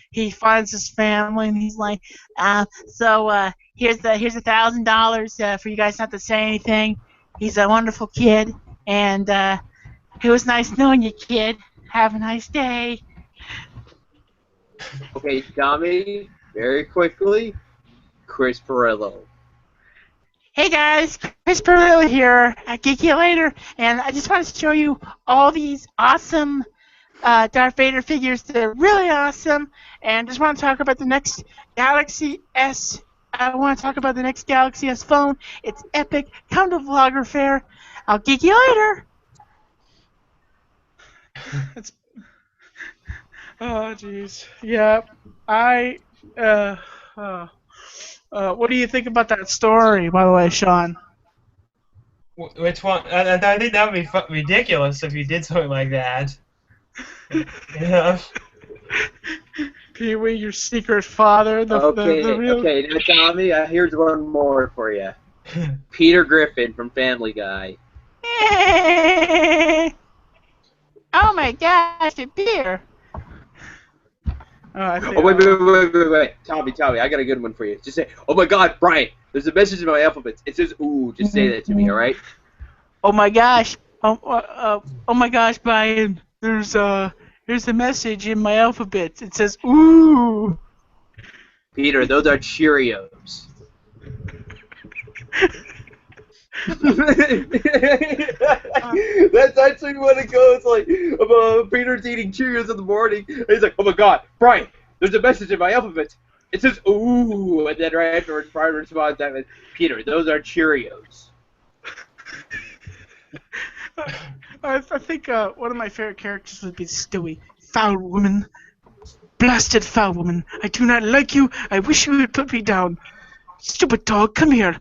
he finds his family, and he's like, here's $1,000 for you guys not to say anything. He's a wonderful kid, and it was nice knowing you, kid. Have a nice day. Okay, Tommy, very quickly, Chris Perillo. Hey guys, Chris Perillo here. I'll kick you later, and I just want to show you all these awesome Darth Vader figures. They're really awesome, and just want to talk about the next Galaxy S. I want to talk about the next Galaxy S phone. It's epic. Come to Vlogger Fair. I'll kick you later. Oh, jeez. Yeah, what do you think about that story, by the way, Shawn? Which one? I think that would be ridiculous if you did something like that. Yeah. Pee Wee, your secret father, the real... Okay, now Tommy, here's one more for you. Peter Griffin from Family Guy. Oh my gosh, a beer. Wait. Tommy, I got a good one for you. Just say, oh my god, Brian, there's a message in my alphabet. It says, ooh, just say that to me, alright? Oh my gosh. Oh my gosh, Brian. Here's a message in my alphabet. It says, ooh. Peter, those are Cheerios. That's actually what it goes like. Peter's eating Cheerios in the morning, and he's like, "Oh my God, Brian! There's a message in my alphabet. It says ooh," and then right afterwards, Brian responds, "Peter, those are Cheerios." I think one of my favorite characters would be Stewie, foul woman. Blasted foul woman, I do not like you. I wish you would put me down. Stupid dog, come here.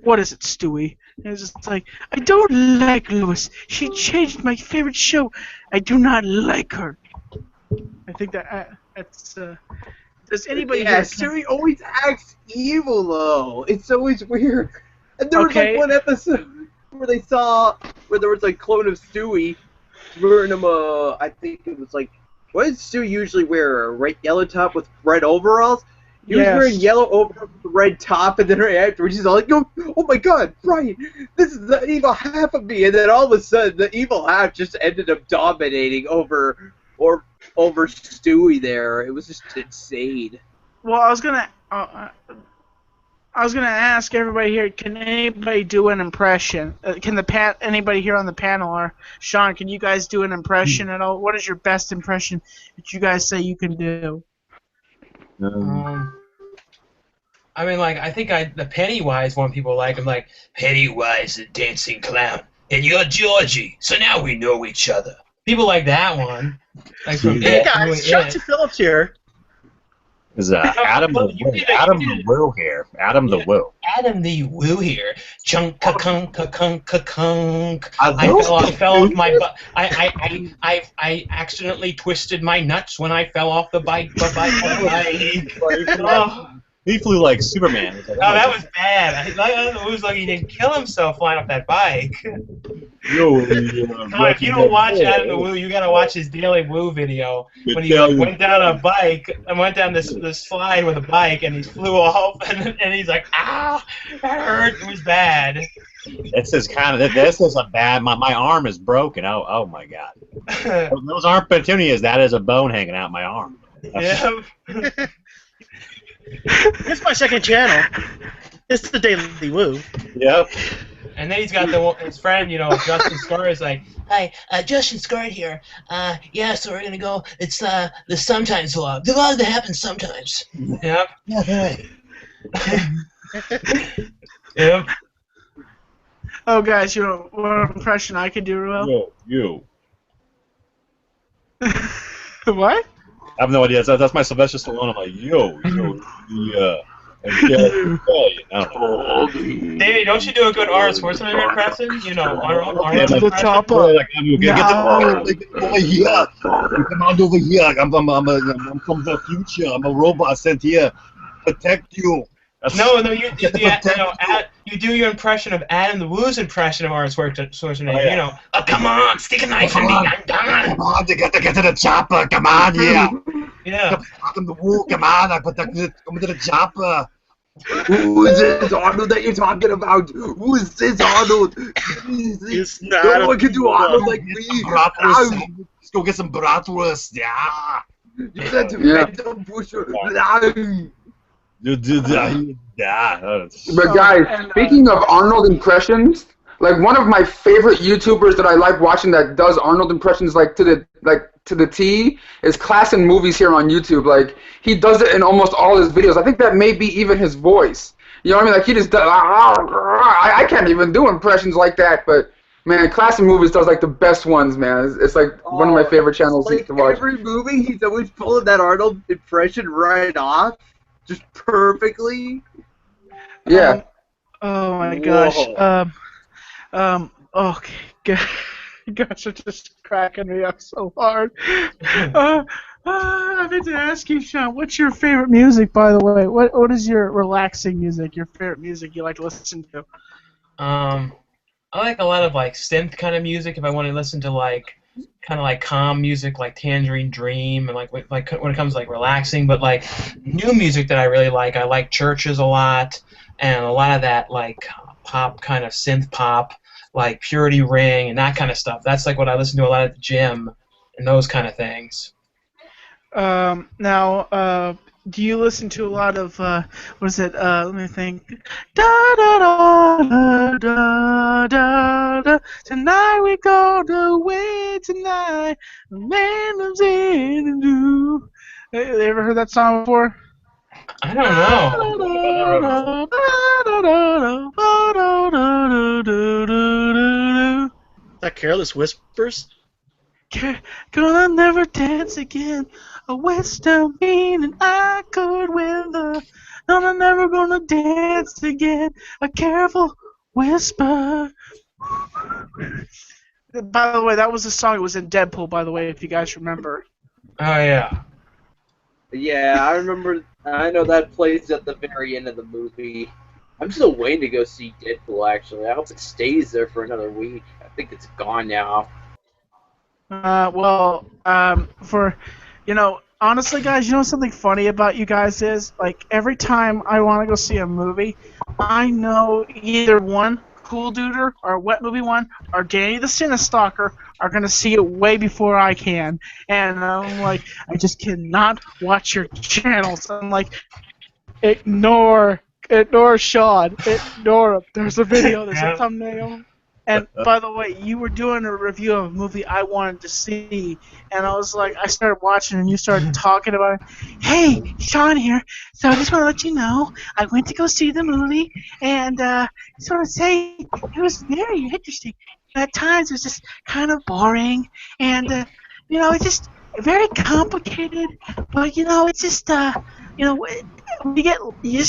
What is it, Stewie? And it's just like, I don't like Lois. She changed my favorite show. I do not like her. I think that's. Does anybody Yeah, here? Siri always acts evil though. It's always weird. And there was Okay. like one episode where there was like clone of Stewie wearing him I think it was like, what did Stewie usually wear? A red yellow top with red overalls? He was wearing yellow overalls with a red top, and then right afterwards he's all like, oh my god, Brian, this is the evil half of me. And then all of a sudden the evil half just ended up dominating over Stewie there. It was just insane. Well, I was gonna ask everybody here. Can anybody do an impression? Anybody here on the panel, or Shawn? Can you guys do an impression at all? What is your best impression that you guys say you can do? I mean, like, I think the Pennywise one people like. I'm like, Pennywise the dancing clown, and you're Georgie, so now we know each other. People like that one. Like from Hey guys, Chauncey Phillips here. Is Adam the Woo here? Adam the Woo. Adam the Woo here. Chunk kunk kunk kunk. I fell off my butt. I accidentally twisted my nuts when I fell off the bike. Oh. He flew like Superman. Oh, that was bad. It was like he didn't kill himself flying off that bike. If you don't watch Adam the Woo, you gotta watch his Daily Woo video when he went down a bike and went down this slide with a bike and he flew off and he's like, ah, that hurt. It was bad. This is a bad. My arm is broken. Oh my god. Those aren't petunias. That is a bone hanging out my arm. Yeah. It's my second channel. It's the Daily Woo. Yep. And then he's got his friend, Justin Scar is like, hi, Justin Scar here. Yeah, so we're gonna go. It's the sometimes vlog. The vlog that happens sometimes. Yep. Yeah. Yep. Oh, guys, what impression I could do real well? You. What? I have no idea. That's my Sylvester Stallone. I'm like, yeah. Davey, don't you do a good Arnold Schwarzenegger impression? Arnold. To the chopper. Get over here. Come on over here. I'm from the future. I'm a robot sent here. Protect you. No, you do your impression of Adam the Woo's impression of Arnold Schwarzenegger. Come on, stick a knife in me, I'm done. Come on, get to the chopper. Come on, yeah. Yeah. Adam the Woo, come on, come to the chopper. Who is this Arnold that you're talking about? Who is this Arnold? It's not. No one can do Arnold like me. Let's go get some bratwurst. Yeah. You said to me, pusher. But guys, speaking of Arnold impressions, like one of my favorite YouTubers that I like watching that does Arnold impressions like to the T is Class and Movies here on YouTube. Like he does it in almost all his videos. I think that may be even his voice. You know what I mean? Like he just does. I can't even do impressions like that. But man, Class and Movies does like the best ones, man. It's like one of my favorite channels like to watch. Every movie, he's always pulling that Arnold impression right off. Just perfectly. Yeah. Oh my gosh. Okay. Gosh, it's just cracking me up so hard. I meant to ask you, Shawn, what's your favorite music, by the way? What is your relaxing music? Your favorite music you like to listen to? I like a lot of like synth kind of music. If I want to listen to like kind of like calm music, like Tangerine Dream, and like when it comes to like relaxing. But like new music that I really like, I like Churches a lot, and a lot of that like pop kind of synth pop, like Purity Ring and that kind of stuff. That's like what I listen to a lot at the gym and those kind of things. Now, do you listen to a lot of what is it? Let me think. Da da da da da da. Tonight we go away tonight. The man lives in the blue. You ever heard that song before? I don't know. Is that Careless Whispers? Gonna never dance again. A western mean and I could wither. No, I'm never gonna dance again. A careful whisper. By the way, that was a song. It was in Deadpool, by the way, if you guys remember. Oh yeah. Yeah, I remember. I know that plays at the very end of the movie. I'm still waiting to go see Deadpool. Actually, I hope it stays there for another week. I think it's gone now. Honestly, guys, you know something funny about you guys is, like, every time I want to go see a movie, I know either one, CoolDuder or Wet Movie One or Danny the Cinestalker are gonna see it way before I can, and I'm like, I just cannot watch your channels. I'm like, ignore Shawn, ignore him. There's a video, there's a thumbnail. And by the way, you were doing a review of a movie I wanted to see, and I was like, I started watching, and you started talking about it. Hey, Shawn here. So I just want to let you know, I went to go see the movie, and just want to say it was very interesting. At times, it was just kind of boring, and it's just very complicated. But it's just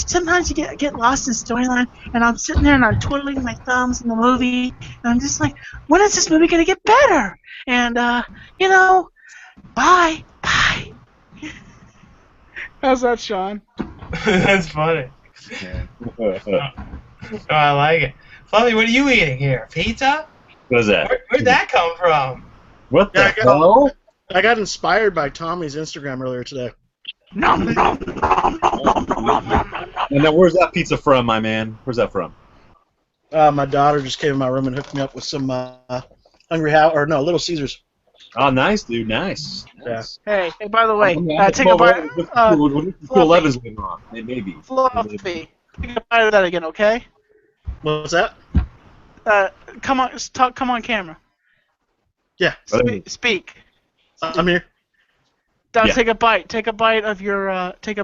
sometimes you get lost in storyline, and I'm sitting there and I'm twiddling my thumbs in the movie, and I'm just like, when is this movie gonna get better? And bye. How's that, Shawn? That's funny. Oh, I like it. Fluffy, what are you eating here? Pizza? What is that? Where'd that come from? What the hell? I got inspired by Tommy's Instagram earlier today. And then where's that pizza from, my man? Where's that from? My daughter just came in my room and hooked me up with some Little Caesars. Oh, nice, dude. Nice. Yeah. Hey, by the way, take a bite. Cool 11's going on. Maybe. Fluffy, take a bite of that again, okay? What's that? Come on camera. Yeah. Speak. I'm here. Take a bite. Take a bite of your. Yeah. pizza.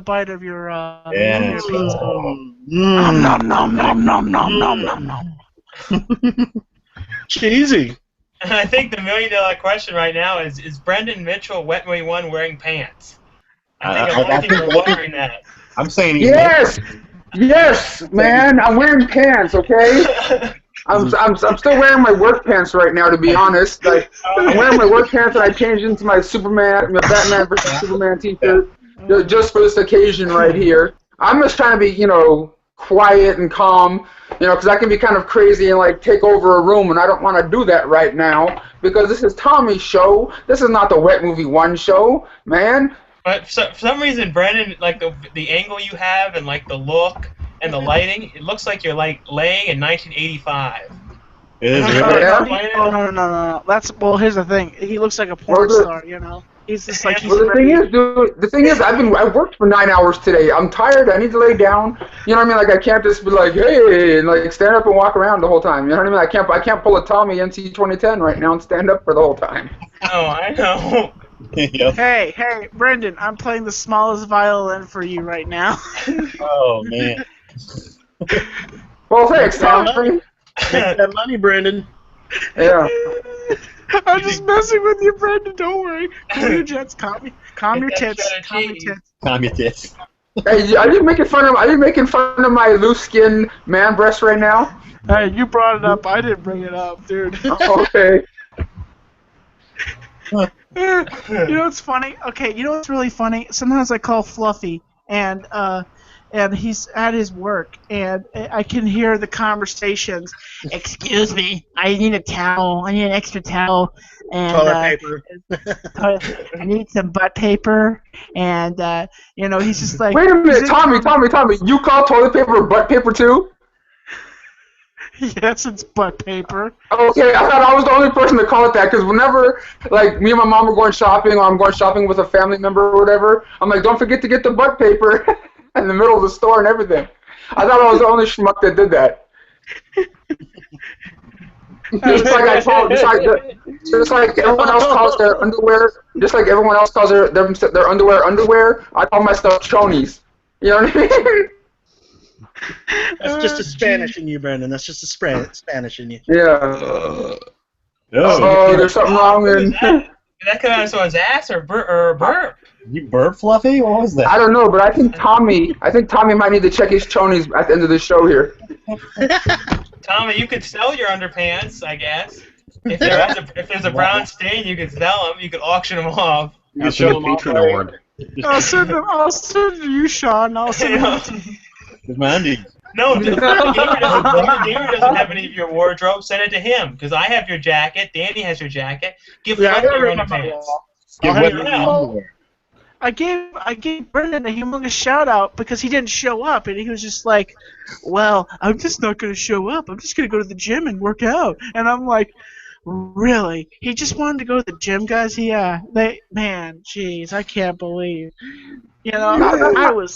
Nom nom nom nom nom nom nom. Cheesy. And I think the $1 million question right now is Brendan Mitchell, Wet Movie One, wearing pants? I think a lot of people are wondering that. I'm saying yes, man. I'm wearing pants. Okay. I'm still wearing my work pants right now, to be honest. Like, I'm wearing my work pants and I changed into my Batman vs Superman t-shirt just for this occasion right here. I'm just trying to be, quiet and calm, because I can be kind of crazy and like take over a room, and I don't want to do that right now because this is Tommy's show. This is not the Wet Movie One show, man. But for some reason, Brendan, like the angle you have and like the look and the lighting, it looks like you're like laying in 1985. It is No. Here's the thing. He looks like a porn star, He's just like. Well, the thing is, I worked for 9 hours today. I'm tired. I need to lay down. You know what I mean? Like, I can't just be like, hey, and like stand up and walk around the whole time. You know what I mean? I can't pull a Tommy NC 2010 right now and stand up for the whole time. Oh, I know. Yep. Hey, Brendan, I'm playing the smallest violin for you right now. Oh man. Well, thanks, Tommy. Make that money, Brendan. Yeah. I'm just messing with you, Brendan. Don't worry. Cool your jets. Calm your tits. Calm your tits. Calm your tits. Hey, are you making fun of my loose skin man breast right now? Hey, you brought it up. I didn't bring it up, dude. Oh, okay. You know what's funny? Okay, you know what's really funny? Sometimes I call Fluffy, and he's at his work, and I can hear the conversations. Excuse me, I need a towel. I need an extra towel. And, toilet paper. I need some butt paper. And, he's just like... Wait a minute, Tommy. You call toilet paper butt paper too? Yes, it's butt paper. Okay, I thought I was the only person to call it that, because whenever, like, me and my mom are going shopping, or I'm going shopping with a family member or whatever, I'm like, don't forget to get the butt paper in the middle of the store and everything. I thought I was the only schmuck that did that. Just like everyone else calls their underwear, just like everyone else calls their underwear, I call my stuff chonies. You know what I mean? That's just a Spanish in you, Brandon. That's just a Spanish in you. Yeah. Oh, there's something wrong. Did that come out of someone's ass or burp? You burp, Fluffy? What was that? I don't know, but I think Tommy might need to check his chonies at the end of the show here. Tommy, you could sell your underpants, I guess. If there's a brown stain, you could sell them. You could auction them off. You can show the patron award. I'll send you, Shawn. I'll send them to you. There's my undies. No, Gamer doesn't have any of your wardrobe. Send it to him, because I have your jacket. Danny has your jacket. Give Fluffy your underpants. Give I'll Whitney hang it your out. underwear. I gave Brendan a humongous shout out because he didn't show up, and he was just like, "Well, I'm just not going to show up. I'm just going to go to the gym and work out." And I'm like, "Really? He just wanted to go to the gym, guys? Yeah, man, jeez, I can't believe." You know, I was.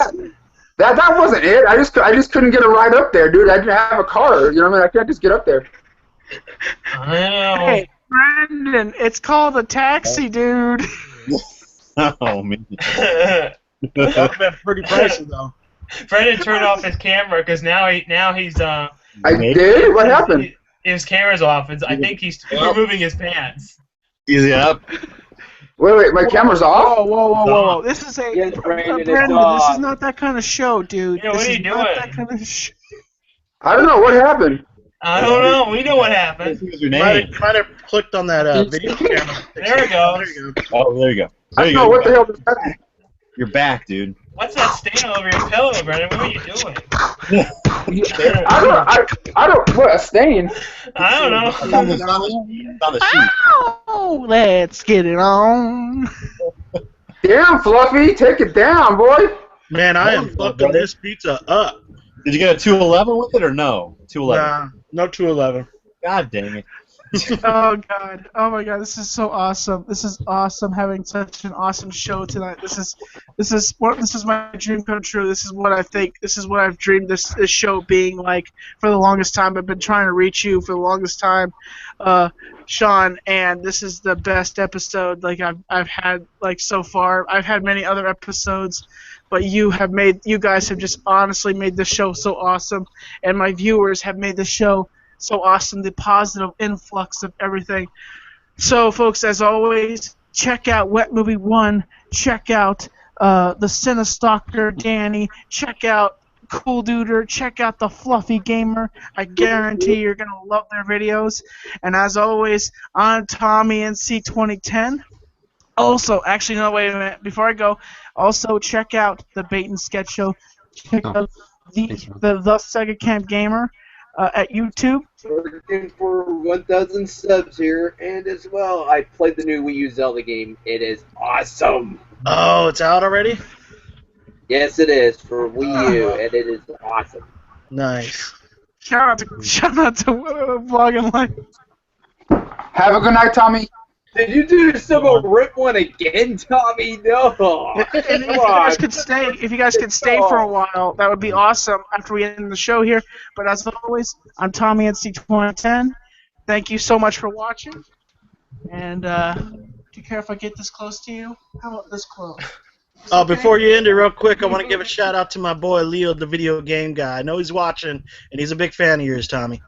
That wasn't it. I just couldn't get a ride up there, dude. I didn't have a car. You know what I mean? I can't just get up there. I know. Hey, Brendan, it's called a taxi, dude. Oh, man. That would have been pretty pricey, though. Brendan turned off his camera because now he's I did? What happened? His camera's off. I think he's removing his pants. Easy up. Wait, my camera's off? Whoa. This is Yes, Brandon, it's Brendan, this off. is not that kind of show, dude. Yeah, what This are is you not doing? that kind of show. I don't know. What happened? I don't know. We know what happened. What was your Might name? have clicked on that video camera. There we go. There you go. Oh, there you go. I There don't you know. go. What the hell does that mean? You're back, dude. What's that stain all over your pillow, Brendan? What are you doing? I don't. What, a stain? I don't know. It's on the sheet. Oh, let's get it on. Damn, Fluffy. Take it down, boy. Man, I am fucking this pizza up. Did you get a 211 with it or no? 211. Nah, no 211. God dang it. Oh God! Oh my God! This is so awesome. This is awesome having such an awesome show tonight. This is my dream come true. This is what I think. This is what I've dreamed this show being like for the longest time. I've been trying to reach you for the longest time, Shawn, and this is the best episode like I've had like so far. I've had many other episodes, but you guys have just honestly made this show so awesome, and my viewers have made the show so awesome, the positive influx of everything. So, folks, as always, check out Wet Movie 1, check out the Cinestalker Danny, check out CoolDuder, check out the Fluffy Gamer. I guarantee you're going to love their videos. And as always, I'm Tommy NC 2010. Also, actually, no, wait a minute. Before I go, also check out the Bait and Sketch Show. Check out the Sega Camp Gamer. At YouTube. Working for 1,000 subs here, and as well, I played the new Wii U Zelda game. It is awesome. Oh, it's out already? Yes, it is for Wii U, and it is awesome. Nice. Shout out to Vlogging Life. Have a good night, Tommy. Did you do some rip one again, Tommy? No. And if you guys could stay for a while, that would be awesome after we end the show here. But as always, I'm Tommy NC 2010. Thank you so much for watching. And do you care if I get this close to you? How about this close? Oh, before you end it real quick, I want to give a shout out to my boy Leo, the video game guy. I know he's watching, and he's a big fan of yours, Tommy.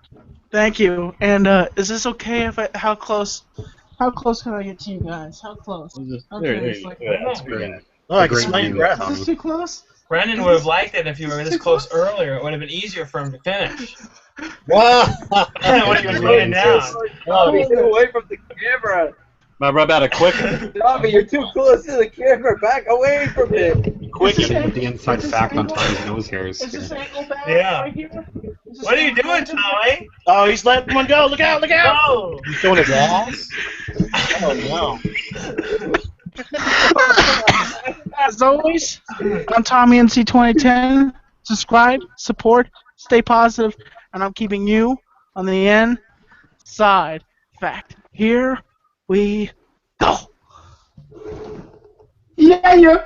Thank you. And is this okay if how close can I get to you guys? How close? There you go. That's great. Oh, I can smell your breath. Is this too close? Brendan would have liked it if you were this close earlier. It would have been easier for him to finish. Wow. When he was laying down. Tommy, get away from the camera. I rub out a quick. Tommy, you're too close to the camera. Back away from it. Quick with the inside fact on Tommy's nose hairs. Is this angle bad Yeah. right here? What are you doing, Tommy? Oh, he's letting one go. Look out, look out. Oh! You showing his ass? Oh, no. As always, I'm Tommy NC 2010. Subscribe, support, stay positive, and I'm keeping you on the inside fact. Here we go. Yeah.